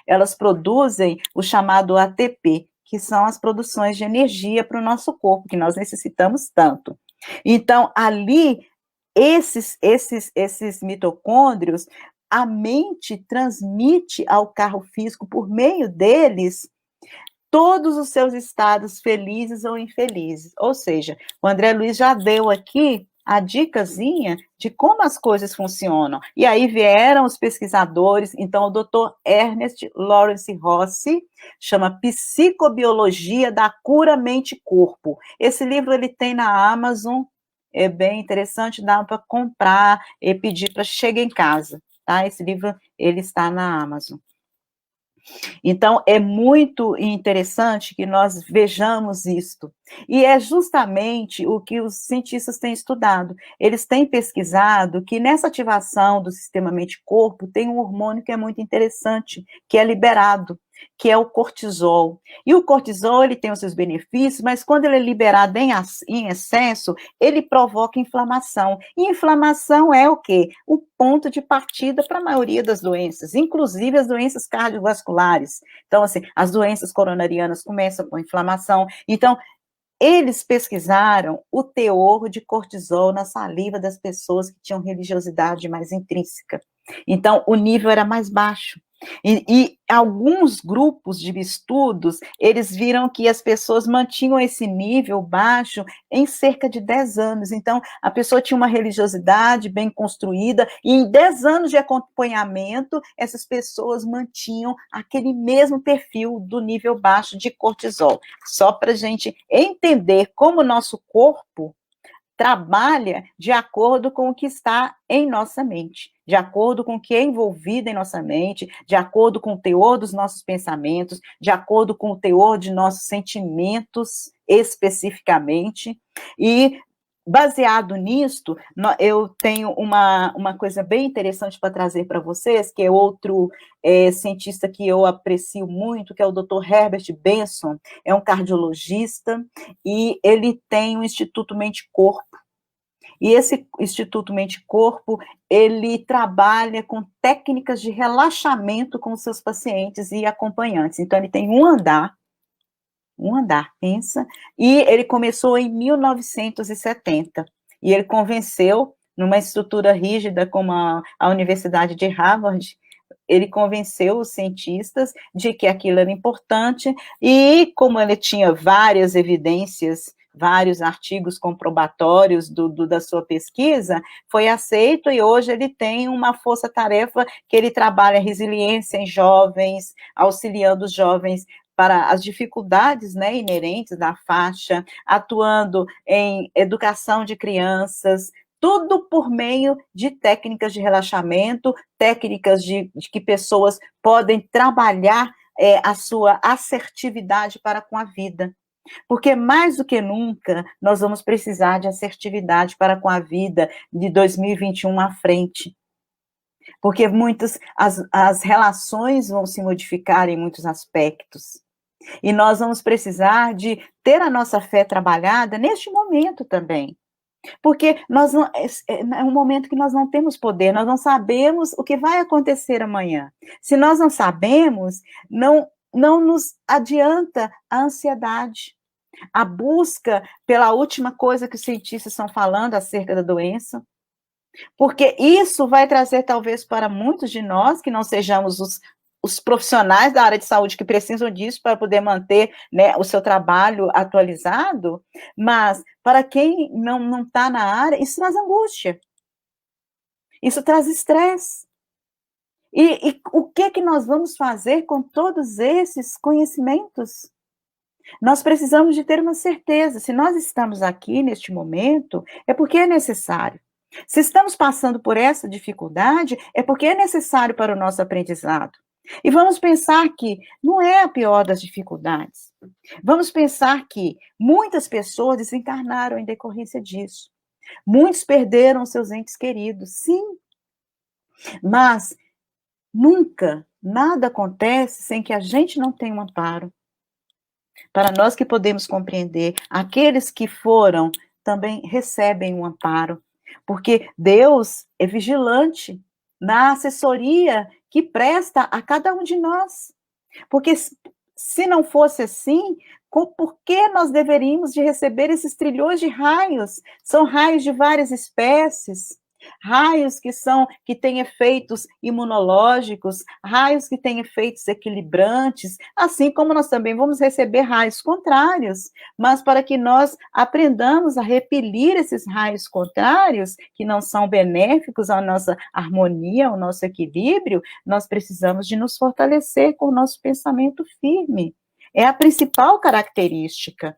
Elas produzem o chamado ATP, que são as produções de energia para o nosso corpo, que nós necessitamos tanto. Então, ali, esses mitocôndrios, a mente transmite ao carro físico, por meio deles, todos os seus estados felizes ou infelizes. Ou seja, o André Luiz já deu aqui a dicasinha de como as coisas funcionam. E aí vieram os pesquisadores, então o Dr. Ernest Lawrence Rossi chama Psicobiologia da Cura Mente-Corpo. Esse livro ele tem na Amazon, é bem interessante, dá para comprar e pedir para chegar em casa, tá? Esse livro ele está na Amazon. Então, é muito interessante que nós vejamos isto. E é justamente o que os cientistas têm estudado. Eles têm pesquisado que nessa ativação do sistema mente-corpo tem um hormônio que é muito interessante, que é liberado, que é o cortisol. E o cortisol, ele tem os seus benefícios, mas quando ele é liberado em excesso, ele provoca inflamação. E inflamação é o quê? O ponto de partida para a maioria das doenças, inclusive as doenças cardiovasculares. Então, assim, as doenças coronarianas começam com inflamação. Então, eles pesquisaram o teor de cortisol na saliva das pessoas que tinham religiosidade mais intrínseca. Então, o nível era mais baixo. E alguns grupos de estudos, eles viram que as pessoas mantinham esse nível baixo em cerca de 10 anos. Então, a pessoa tinha uma religiosidade bem construída, e em 10 anos de acompanhamento, essas pessoas mantinham aquele mesmo perfil do nível baixo de cortisol. Só para a gente entender como o nosso corpo trabalha de acordo com o que está em nossa mente, de acordo com o que é envolvido em nossa mente, de acordo com o teor dos nossos pensamentos, de acordo com o teor de nossos sentimentos, especificamente. E, baseado nisto, eu tenho uma coisa bem interessante para trazer para vocês, que é outro cientista que eu aprecio muito, que é o Dr. Herbert Benson, é um cardiologista, e ele tem o Instituto Mente-Corpo. E esse Instituto Mente-Corpo, ele trabalha com técnicas de relaxamento com os seus pacientes e acompanhantes. Então, ele tem um andar, pensa, e ele começou em 1970. E ele convenceu, numa estrutura rígida como a Universidade de Harvard, ele convenceu os cientistas de que aquilo era importante, e como ele tinha várias evidências, vários artigos comprobatórios da sua pesquisa, foi aceito, e hoje ele tem uma força-tarefa que ele trabalha resiliência em jovens, auxiliando os jovens para as dificuldades, né, inerentes da faixa, atuando em educação de crianças, tudo por meio de técnicas de relaxamento, técnicas de que pessoas podem trabalhar a sua assertividade para com a vida. Porque mais do que nunca, nós vamos precisar de assertividade para com a vida de 2021 à frente. Porque as relações vão se modificar em muitos aspectos. E nós vamos precisar de ter a nossa fé trabalhada neste momento também. Porque é um momento que nós não temos poder, nós não sabemos o que vai acontecer amanhã. Se nós não sabemos, não nos adianta a ansiedade, a busca pela última coisa que os cientistas estão falando acerca da doença, porque isso vai trazer, talvez, para muitos de nós, que não sejamos os profissionais da área de saúde que precisam disso para poder manter, né, o seu trabalho atualizado, mas para quem não está na área, isso traz angústia, isso traz estresse. E o que nós vamos fazer com todos esses conhecimentos? Nós precisamos de ter uma certeza, se nós estamos aqui neste momento, é porque é necessário. Se estamos passando por essa dificuldade, é porque é necessário para o nosso aprendizado. E vamos pensar que não é a pior das dificuldades. Vamos pensar que muitas pessoas desencarnaram em decorrência disso. Muitos perderam seus entes queridos, sim. Mas nunca, nada acontece sem que a gente não tenha um amparo. Para nós que podemos compreender, aqueles que foram também recebem um amparo. Porque Deus é vigilante na assessoria que presta a cada um de nós. Porque se não fosse assim, por que nós deveríamos de receber esses trilhões de raios? São raios de várias espécies, raios que têm efeitos imunológicos, raios que têm efeitos equilibrantes, assim como nós também vamos receber raios contrários, mas para que nós aprendamos a repelir esses raios contrários, que não são benéficos à nossa harmonia, ao nosso equilíbrio, nós precisamos de nos fortalecer com o nosso pensamento firme. É a principal característica.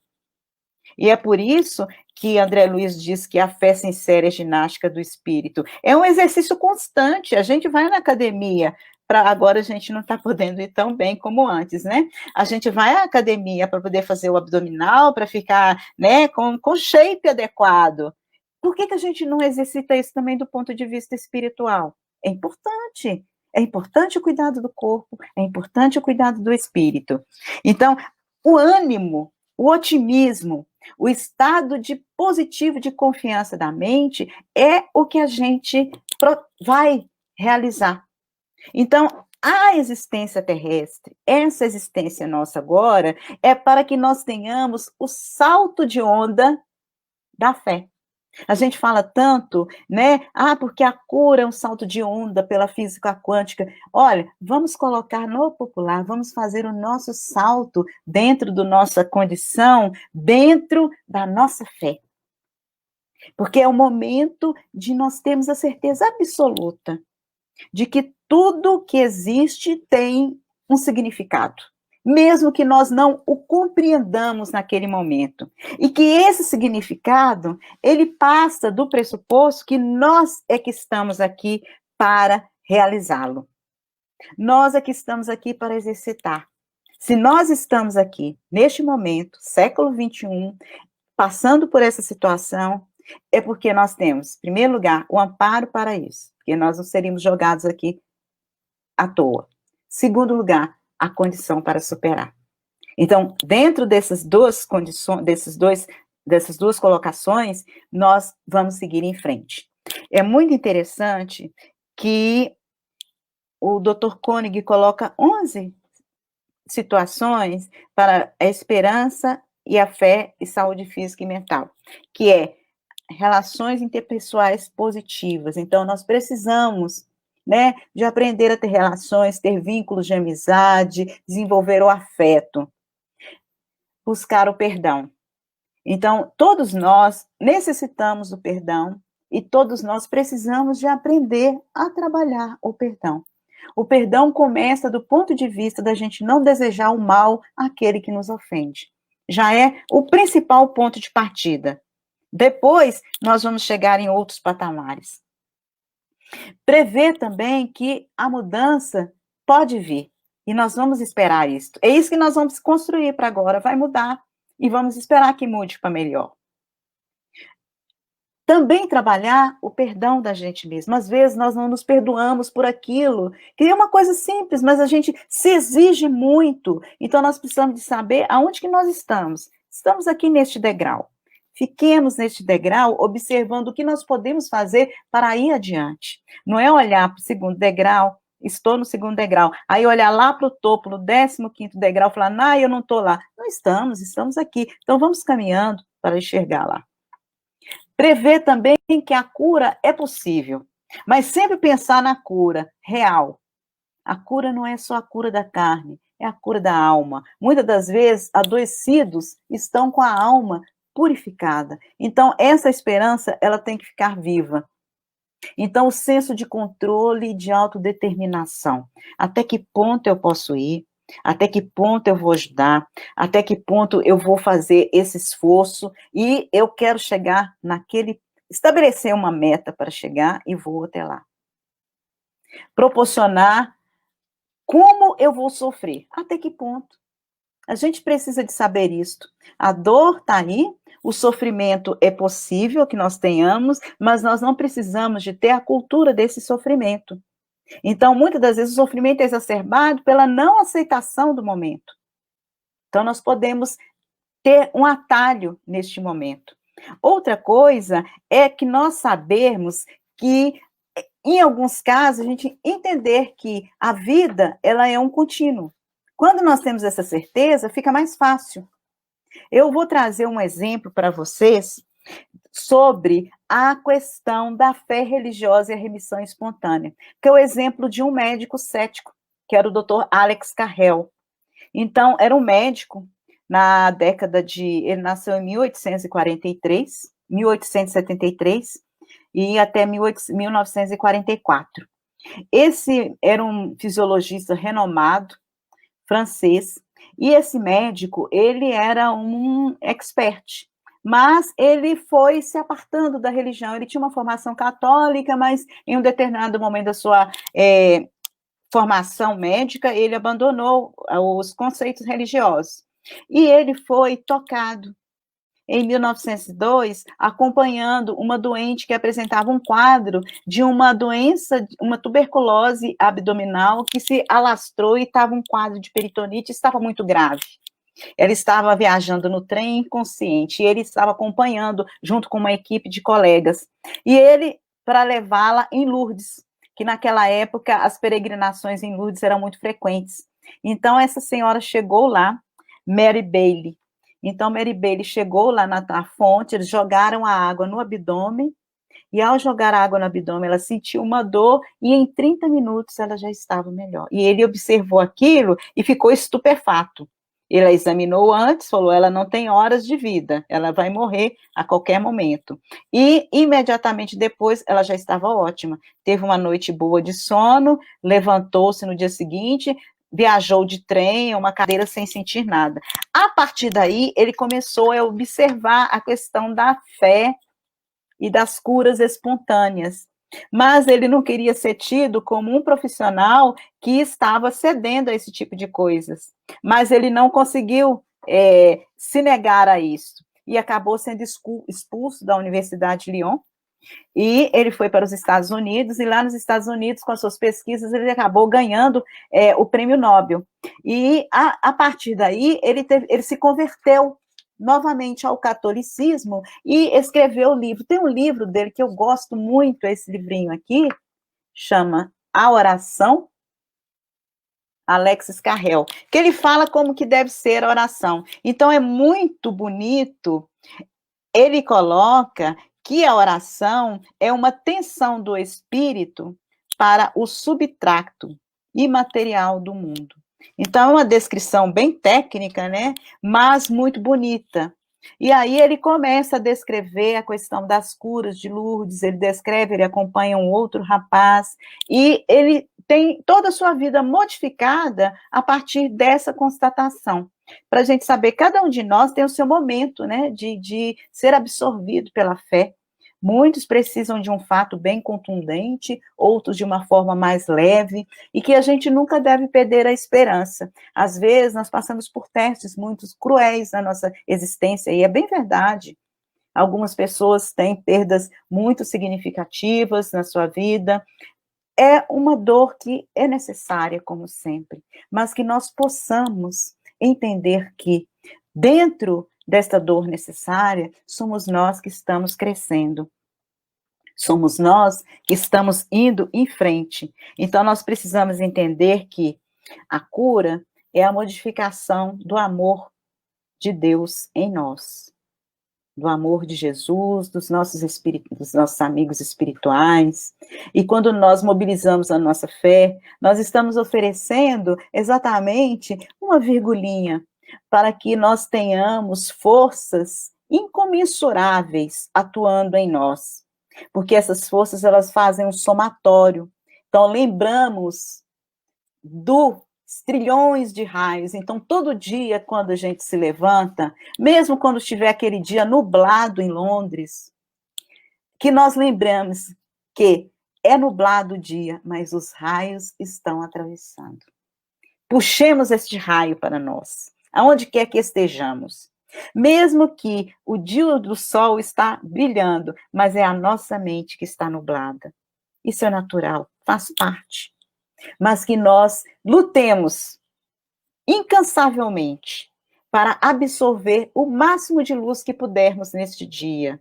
E é por isso que André Luiz diz que a fé sincera é ginástica do espírito. É um exercício constante. A gente vai na academia, agora a gente não está podendo ir tão bem como antes, né? A gente vai à academia para poder fazer o abdominal, para ficar, né, com shape adequado. Por que a gente não exercita isso também do ponto de vista espiritual? É importante. É importante o cuidado do corpo, é importante o cuidado do espírito. Então, o ânimo, o otimismo, o estado de positivo de confiança da mente é o que a gente vai realizar. Então, a existência terrestre, essa existência nossa agora, é para que nós tenhamos o salto de onda da fé. A gente fala tanto, né? Ah, porque a cura é um salto de onda pela física quântica. Olha, vamos colocar no popular, vamos fazer o nosso salto dentro da nossa condição, dentro da nossa fé. Porque é o momento de nós termos a certeza absoluta de que tudo que existe tem um significado, mesmo que nós não o compreendamos naquele momento. E que esse significado, ele passa do pressuposto que nós é que estamos aqui para realizá-lo. Nós é que estamos aqui para exercitar. Se nós estamos aqui, neste momento, século XXI, passando por essa situação, é porque nós temos, em primeiro lugar, o amparo para isso, porque nós não seríamos jogados aqui à toa. Segundo lugar, a condição para superar. Então, dentro dessas duas condições, dessas duas colocações, nós vamos seguir em frente. É muito interessante que o Dr. Koenig coloca 11 situações para a esperança e a fé e saúde física e mental, que é relações interpessoais positivas. Então, nós precisamos, né, de aprender a ter relações, ter vínculos de amizade, desenvolver o afeto, buscar o perdão. Então, todos nós necessitamos do perdão e todos nós precisamos de aprender a trabalhar o perdão. O perdão começa do ponto de vista da gente não desejar o mal àquele que nos ofende. Já é o principal ponto de partida. Depois, nós vamos chegar em outros patamares. Prever também que a mudança pode vir. E nós vamos esperar isso. É isso que nós vamos construir para agora. Vai mudar. E vamos esperar que mude para melhor. Também trabalhar o perdão da gente mesmo. Às vezes nós não nos perdoamos por aquilo, que é uma coisa simples, mas a gente se exige muito. Então nós precisamos de saber aonde que nós estamos. Estamos aqui neste degrau. Fiquemos neste degrau observando o que nós podemos fazer para ir adiante. Não é olhar para o segundo degrau, estou no segundo degrau, aí olhar lá para o topo, no 15º degrau, falar, não, eu não estou lá. Não estamos aqui. Então vamos caminhando para enxergar lá. Prever também que a cura é possível, mas sempre pensar na cura real. A cura não é só a cura da carne, é a cura da alma. Muitas das vezes, adoecidos estão com a alma purificada. Então, essa esperança, ela tem que ficar viva. Então, o senso de controle e de autodeterminação. Até que ponto eu posso ir? Até que ponto eu vou ajudar? Até que ponto eu vou fazer esse esforço? E eu quero chegar estabelecer uma meta para chegar e vou até lá. Proporcionar como eu vou sofrer. Até que ponto? A gente precisa de saber isto. A dor está aí, o sofrimento é possível que nós tenhamos, mas nós não precisamos de ter a cultura desse sofrimento. Então, muitas das vezes, o sofrimento é exacerbado pela não aceitação do momento. Então, nós podemos ter um atalho neste momento. Outra coisa é que nós sabermos que, em alguns casos, a gente entender que a vida, ela é um contínuo. Quando nós temos essa certeza, fica mais fácil. Eu vou trazer um exemplo para vocês sobre a questão da fé religiosa e a remissão espontânea, que é o exemplo de um médico cético, que era o Dr. Alex Carrel. Então, era um médico na década de... Ele nasceu em 1873 e até 1944. Esse era um fisiologista renomado, francês, e esse médico, ele era um expert, mas ele foi se apartando da religião. Ele tinha uma formação católica, mas em um determinado momento da sua formação médica, ele abandonou os conceitos religiosos. E ele foi tocado em 1902, acompanhando uma doente que apresentava um quadro de uma doença, uma tuberculose abdominal que se alastrou e estava um quadro de peritonite, estava muito grave. Ela estava viajando no trem inconsciente, e ele estava acompanhando junto com uma equipe de colegas. E ele, para levá-la em Lourdes, que naquela época as peregrinações em Lourdes eram muito frequentes. Então, essa senhora chegou lá, Mary Bailey. Então, Mary Bailey chegou lá na fonte, eles jogaram a água no abdômen, e ao jogar a água no abdômen, ela sentiu uma dor, e em 30 minutos ela já estava melhor. E ele observou aquilo e ficou estupefato. Ele a examinou antes, falou, ela não tem horas de vida, ela vai morrer a qualquer momento. E, imediatamente depois, ela já estava ótima. Teve uma noite boa de sono, levantou-se no dia seguinte, viajou de trem, uma cadeira sem sentir nada. A partir daí, ele começou a observar a questão da fé e das curas espontâneas. Mas ele não queria ser tido como um profissional que estava cedendo a esse tipo de coisas. Mas ele não conseguiu se negar a isso. E acabou sendo expulso da Universidade de Lyon. E ele foi para os Estados Unidos, e lá nos Estados Unidos, com as suas pesquisas, ele acabou ganhando o prêmio Nobel. E a partir daí, ele se converteu novamente ao catolicismo e escreveu o livro. Tem um livro dele que eu gosto muito, esse livrinho aqui, chama A Oração, Alexis Carrel, que ele fala como que deve ser a oração. Então, é muito bonito, ele coloca que a oração é uma tensão do espírito para o subtrato imaterial do mundo. Então, é uma descrição bem técnica, né? Mas muito bonita. E aí ele começa a descrever a questão das curas de Lourdes, ele acompanha um outro rapaz, e ele tem toda a sua vida modificada a partir dessa constatação. Para a gente saber, cada um de nós tem o seu momento, né, de ser absorvido pela fé. Muitos precisam de um fato bem contundente, outros de uma forma mais leve, e que a gente nunca deve perder a esperança. Às vezes, nós passamos por testes muito cruéis na nossa existência, e é bem verdade. Algumas pessoas têm perdas muito significativas na sua vida. É uma dor que é necessária, como sempre, mas que nós possamos entender que, dentro desta dor necessária, somos nós que estamos crescendo. Somos nós que estamos indo em frente. Então, nós precisamos entender que a cura é a modificação do amor de Deus em nós, do amor de Jesus, dos nossos amigos espirituais. E quando nós mobilizamos a nossa fé, nós estamos oferecendo exatamente uma virgulinha para que nós tenhamos forças incomensuráveis atuando em nós. Porque essas forças, elas fazem um somatório. Então, lembramos dos trilhões de raios. Então, todo dia, quando a gente se levanta, mesmo quando estiver aquele dia nublado em Londres, que nós lembramos que é nublado o dia, mas os raios estão atravessando. Puxemos este raio para nós, aonde quer que estejamos. Mesmo que o dia do sol está brilhando, mas é a nossa mente que está nublada. Isso é natural, faz parte. Mas que nós lutemos incansavelmente para absorver o máximo de luz que pudermos neste dia,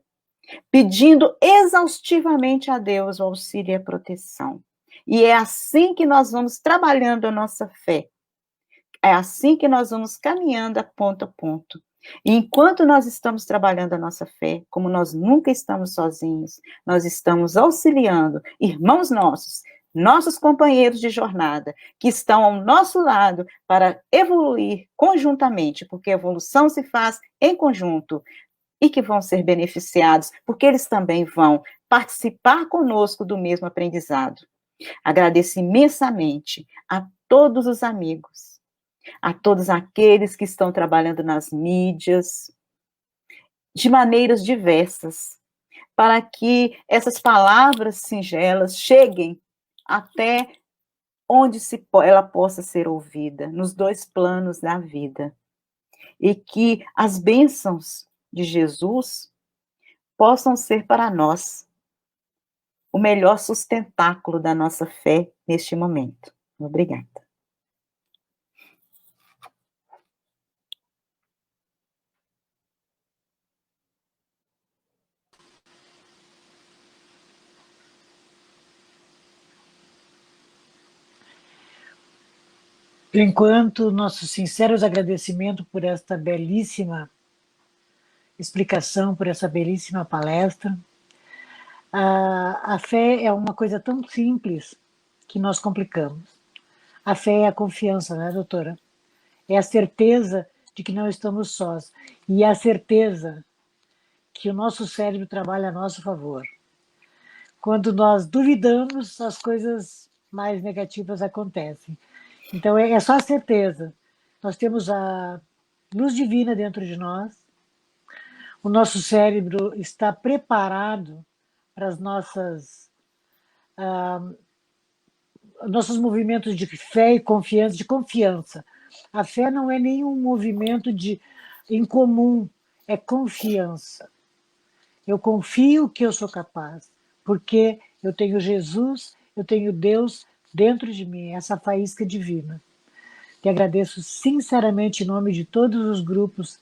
pedindo exaustivamente a Deus o auxílio e a proteção. E é assim que nós vamos trabalhando a nossa fé. É assim que nós vamos caminhando a ponto. E enquanto nós estamos trabalhando a nossa fé, como nós nunca estamos sozinhos, nós estamos auxiliando irmãos nossos companheiros de jornada, que estão ao nosso lado para evoluir conjuntamente, porque a evolução se faz em conjunto, e que vão ser beneficiados, porque eles também vão participar conosco do mesmo aprendizado. Agradeço imensamente a todos os amigos, a todos aqueles que estão trabalhando nas mídias, de maneiras diversas, para que essas palavras singelas cheguem até onde ela possa ser ouvida, nos dois planos da vida. E que as bênçãos de Jesus possam ser para nós o melhor sustentáculo da nossa fé neste momento. Obrigada. Por enquanto, nossos sinceros agradecimentos por esta belíssima explicação, por essa belíssima palestra. A fé é uma coisa tão simples que nós complicamos. A fé é a confiança, né, doutora? É a certeza de que não estamos sós. E a certeza que o nosso cérebro trabalha a nosso favor. Quando nós duvidamos, as coisas mais negativas acontecem. Então, é só a certeza. Nós temos a luz divina dentro de nós, o nosso cérebro está preparado para as nossos movimentos de fé e confiança, de confiança. A fé não é nenhum movimento em comum, é confiança. Eu confio que eu sou capaz, porque eu tenho Jesus, eu tenho Deus dentro de mim, essa faísca divina. E agradeço sinceramente em nome de todos os grupos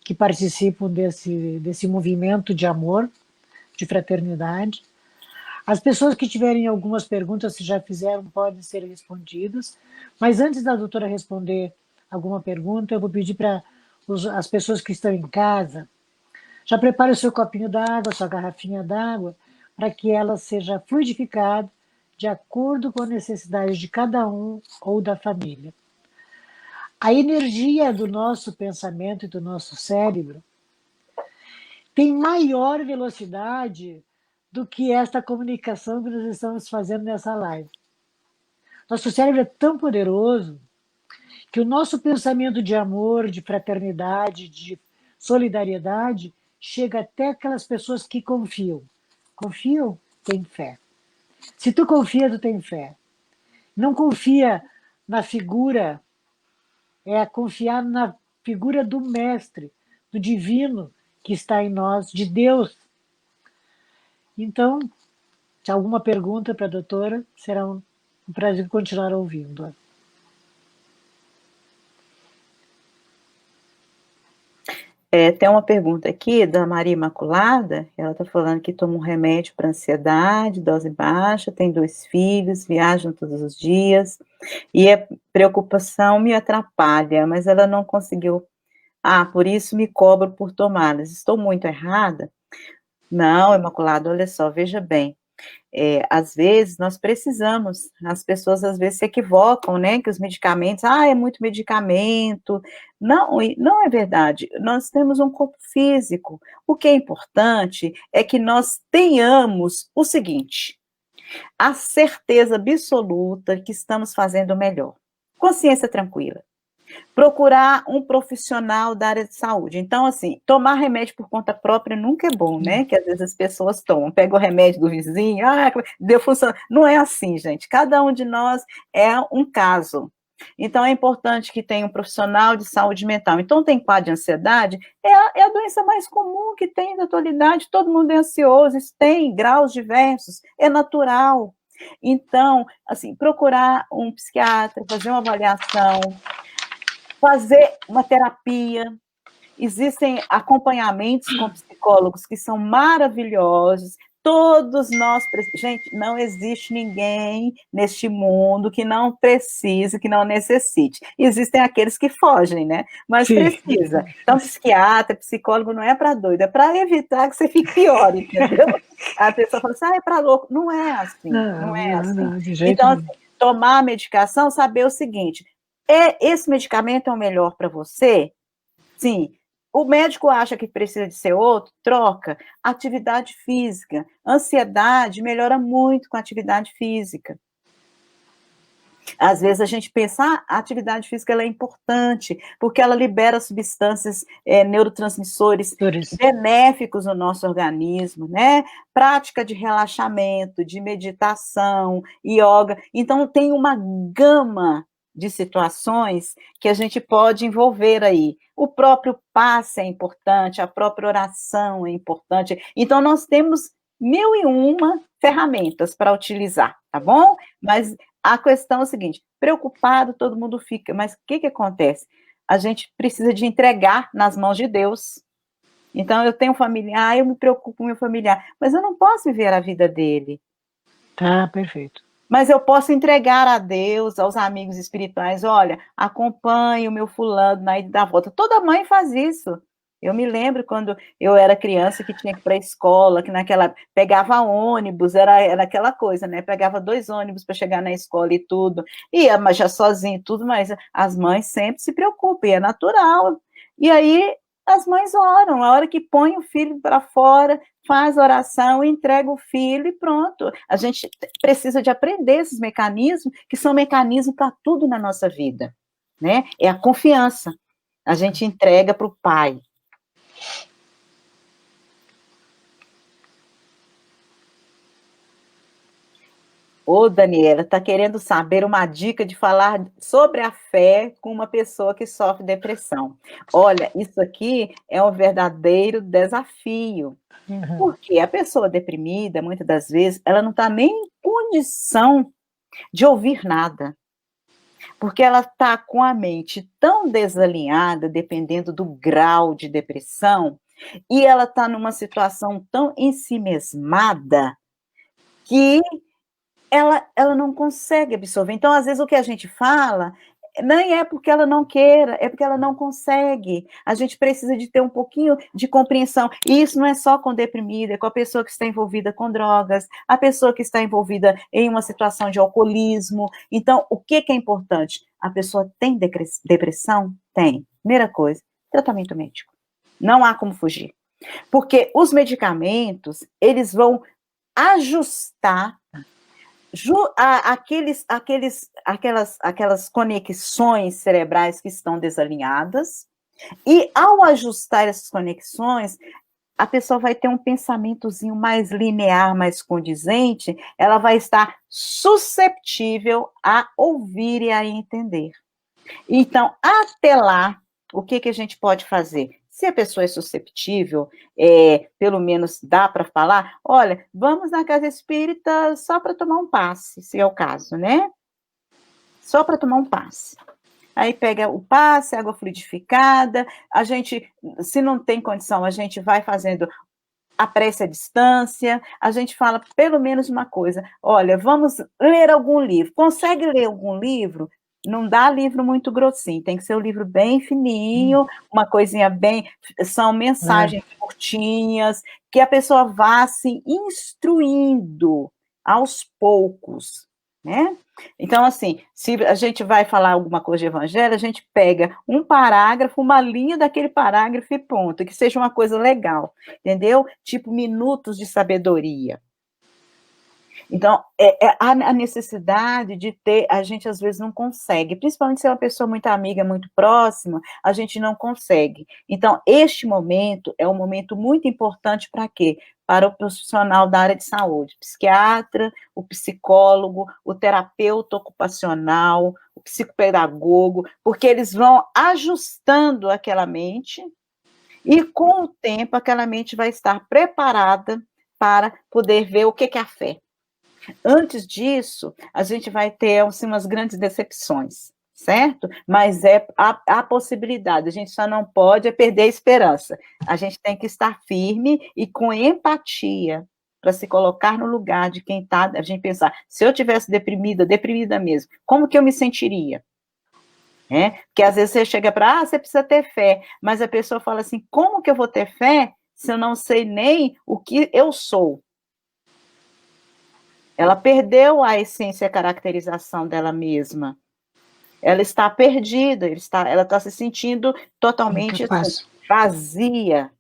que participam desse movimento de amor, de fraternidade. As pessoas que tiverem algumas perguntas, se já fizeram, podem ser respondidas. Mas antes da doutora responder alguma pergunta, eu vou pedir para as pessoas que estão em casa, já prepare o seu copinho d'água, sua garrafinha d'água, para que ela seja fluidificada de acordo com a necessidade de cada um ou da família. A energia do nosso pensamento e do nosso cérebro tem maior velocidade do que esta comunicação que nós estamos fazendo nessa live. Nosso cérebro é tão poderoso que o nosso pensamento de amor, de fraternidade, de solidariedade chega até aquelas pessoas que confiam. Confiam? Tem fé. Se tu confia, tu tem fé. Não confia na figura, é confiar na figura do mestre, do divino que está em nós, de Deus. Então, se há alguma pergunta para a doutora, será um prazer continuar ouvindo. Tem uma pergunta aqui da Maria Imaculada, ela está falando que toma um remédio para ansiedade, dose baixa, tem 2 filhos, viajam todos os dias, e a preocupação me atrapalha, mas ela não conseguiu. Por isso me cobro por tomá-las. Estou muito errada? Não, Imaculada, olha só, veja bem. Às vezes nós precisamos, as pessoas às vezes se equivocam, né, que os medicamentos, é muito medicamento, não é verdade, nós temos um corpo físico, o que é importante é que nós tenhamos o seguinte, a certeza absoluta que estamos fazendo o melhor, consciência tranquila, procurar um profissional da área de saúde. Então, assim, tomar remédio por conta própria nunca é bom, né? Que às vezes as pessoas tomam, pegam o remédio do vizinho, deu função. Não é assim, gente. Cada um de nós é um caso. Então, é importante que tenha um profissional de saúde mental. Então, tem quadro de ansiedade, é a doença mais comum que tem na atualidade, todo mundo é ansioso, isso tem graus diversos, é natural. Então, assim, procurar um psiquiatra, fazer uma avaliação, fazer uma terapia, existem acompanhamentos com psicólogos que são maravilhosos, todos nós, gente, não existe ninguém neste mundo que não precise, que não necessite. Existem aqueles que fogem, né? Mas sim, precisa. Então, psiquiatra, psicólogo não é para doido, é para evitar que você fique pior, entendeu? A pessoa fala assim, é para louco. Não é assim, não é assim. Não, de jeito então, assim, tomar a medicação, saber o seguinte, esse medicamento é o melhor para você? Sim. O médico acha que precisa de ser outro? Troca. Atividade física. Ansiedade melhora muito com a atividade física. Às vezes a gente pensa, a atividade física ela é importante, porque ela libera substâncias, neurotransmissores benéficos no nosso organismo, né? Prática de relaxamento, de meditação, yoga. Então, tem uma gama de situações que a gente pode envolver aí. O próprio passe é importante, a própria oração é importante. Então, nós temos 1001 ferramentas para utilizar, tá bom? Mas a questão é o seguinte, preocupado todo mundo fica, mas o que acontece? A gente precisa de entregar nas mãos de Deus. Então, eu tenho um familiar, eu me preocupo com o meu familiar, mas eu não posso viver a vida dele. Tá, perfeito. Mas eu posso entregar a Deus, aos amigos espirituais, olha, acompanhe o meu fulano na ida da volta. Toda mãe faz isso. Eu me lembro quando eu era criança que tinha que ir para a escola, que naquela pegava ônibus, era aquela coisa, né? Pegava 2 ônibus para chegar na escola e tudo, ia mas já sozinho e tudo, mas as mães sempre se preocupam, e é natural. E aí as mães oram, a hora que põe o filho para fora, faz oração, entrega o filho e pronto. A gente precisa de aprender esses mecanismos, que são mecanismos para tudo na nossa vida, né? É a confiança. A gente entrega para o pai. Ô, Daniela, está querendo saber uma dica de falar sobre a fé com uma pessoa que sofre depressão. Olha, isso aqui é um verdadeiro desafio, porque a pessoa deprimida, muitas das vezes, ela não está nem em condição de ouvir nada, porque ela está com a mente tão desalinhada, dependendo do grau de depressão, e ela está numa situação tão ensimesmada que ela não consegue absorver. Então, às vezes, o que a gente fala nem é porque ela não queira, é porque ela não consegue. A gente precisa de ter um pouquinho de compreensão. E isso não é só com deprimida, é com a pessoa que está envolvida com drogas, a pessoa que está envolvida em uma situação de alcoolismo. Então, o que é importante? A pessoa tem depressão? Tem. Primeira coisa, tratamento médico. Não há como fugir. Porque os medicamentos, eles vão ajustar aquelas conexões cerebrais que estão desalinhadas, e ao ajustar essas conexões, a pessoa vai ter um pensamentozinho mais linear, mais condizente, ela vai estar susceptível a ouvir e a entender. Então, até lá, o que a gente pode fazer? Se a pessoa é susceptível, pelo menos dá para falar, olha, vamos na casa espírita só para tomar um passe, se é o caso, né? Só para tomar um passe. Aí pega o passe, água fluidificada, a gente, se não tem condição, a gente vai fazendo a prece à distância, a gente fala pelo menos uma coisa, olha, vamos ler algum livro. Consegue ler algum livro? Não dá livro muito grossinho, tem que ser um livro bem fininho, uma coisinha bem... São mensagens curtinhas, que a pessoa vá se instruindo aos poucos, né? Então, assim, se a gente vai falar alguma coisa de evangelho, a gente pega um parágrafo, uma linha daquele parágrafo e ponto, que seja uma coisa legal, entendeu? Tipo minutos de sabedoria. Então, a necessidade de ter, a gente às vezes não consegue, principalmente se é uma pessoa muito amiga, muito próxima, a gente não consegue. Então, este momento é um momento muito importante para quê? Para o profissional da área de saúde, psiquiatra, o psicólogo, o terapeuta ocupacional, o psicopedagogo, porque eles vão ajustando aquela mente e, com o tempo, aquela mente vai estar preparada para poder ver o que é a fé. Antes disso, a gente vai ter assim, umas grandes decepções, certo? Mas a possibilidade, a gente só não pode perder a esperança. A gente tem que estar firme e com empatia para se colocar no lugar de quem está, a gente pensar, se eu tivesse deprimida mesmo, como que eu me sentiria? Porque às vezes você chega para, você precisa ter fé, mas a pessoa fala assim, como que eu vou ter fé se eu não sei nem o que eu sou? Ela perdeu a essência e a caracterização dela mesma. Ela está perdida, ela está se sentindo totalmente assim, vazia.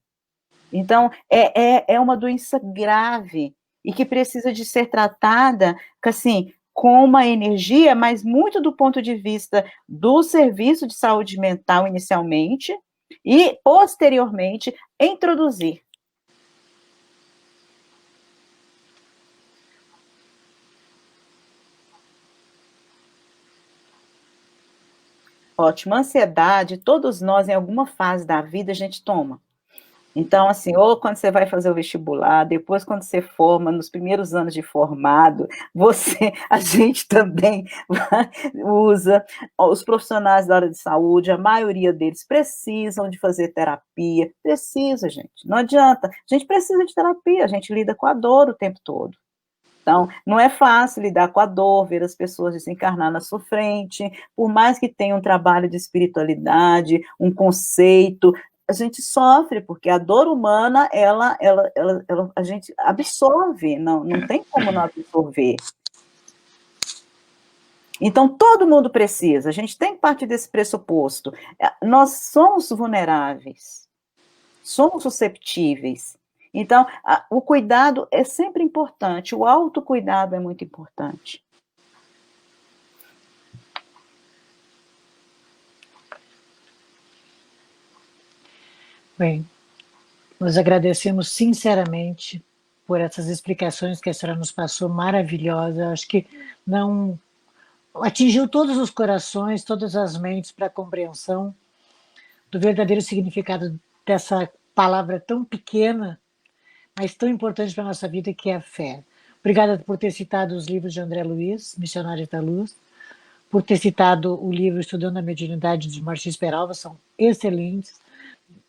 Então, é uma doença grave e que precisa de ser tratada, assim, com uma energia, mas muito do ponto de vista do serviço de saúde mental inicialmente e, posteriormente, introduzir. Ótimo. Ansiedade, todos nós, em alguma fase da vida, a gente toma. Então, assim, ou quando você vai fazer o vestibular, depois quando você forma, nos primeiros anos de formado, a gente também usa, os profissionais da área de saúde, a maioria deles precisam de fazer terapia, precisa, gente, não adianta, a gente precisa de terapia, a gente lida com a dor o tempo todo. Então, não é fácil lidar com a dor, ver as pessoas desencarnar na sua frente, por mais que tenha um trabalho de espiritualidade, um conceito, a gente sofre, porque a dor humana, a gente absorve, não tem como não absorver. Então, todo mundo precisa, a gente tem que partir desse pressuposto. Nós somos vulneráveis, somos susceptíveis. Então, o cuidado é sempre importante, o autocuidado é muito importante. Bem, nós agradecemos sinceramente por essas explicações que a senhora nos passou, maravilhosa. Acho que não atingiu todos os corações, todas as mentes para a compreensão do verdadeiro significado dessa palavra tão pequena, mas tão importante para a nossa vida, que é a fé. Obrigada por ter citado os livros de André Luiz, Missionários da Luz, por ter citado o livro Estudando a Mediunidade, de Martins Peralva, são excelentes.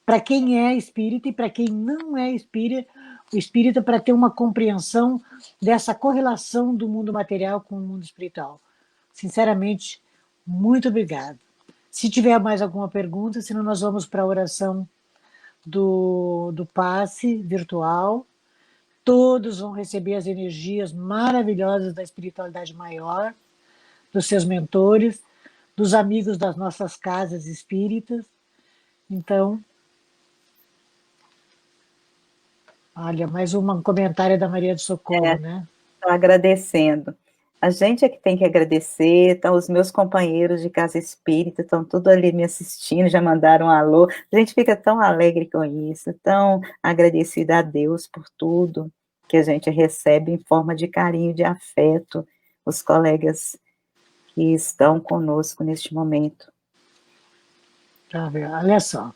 Para quem é espírita e para quem não é espírita, para ter uma compreensão dessa correlação do mundo material com o mundo espiritual. Sinceramente, muito obrigado. Se tiver mais alguma pergunta, senão nós vamos para a oração do passe virtual. Todos vão receber as energias maravilhosas da espiritualidade maior, dos seus mentores, dos amigos das nossas casas espíritas. Então, olha, mais um comentário da Maria do Socorro, né? Estou agradecendo. A gente é que tem que agradecer, então os meus companheiros de casa espírita estão tudo ali me assistindo, já mandaram um alô, a gente fica tão alegre com isso, tão agradecida a Deus por tudo que a gente recebe em forma de carinho, de afeto, os colegas que estão conosco neste momento. Olha só.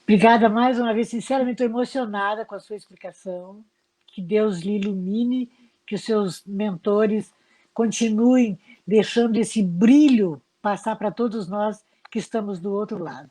Obrigada mais uma vez, sinceramente estou emocionada com a sua explicação, que Deus lhe ilumine, que os seus mentores continuem deixando esse brilho passar para todos nós que estamos do outro lado.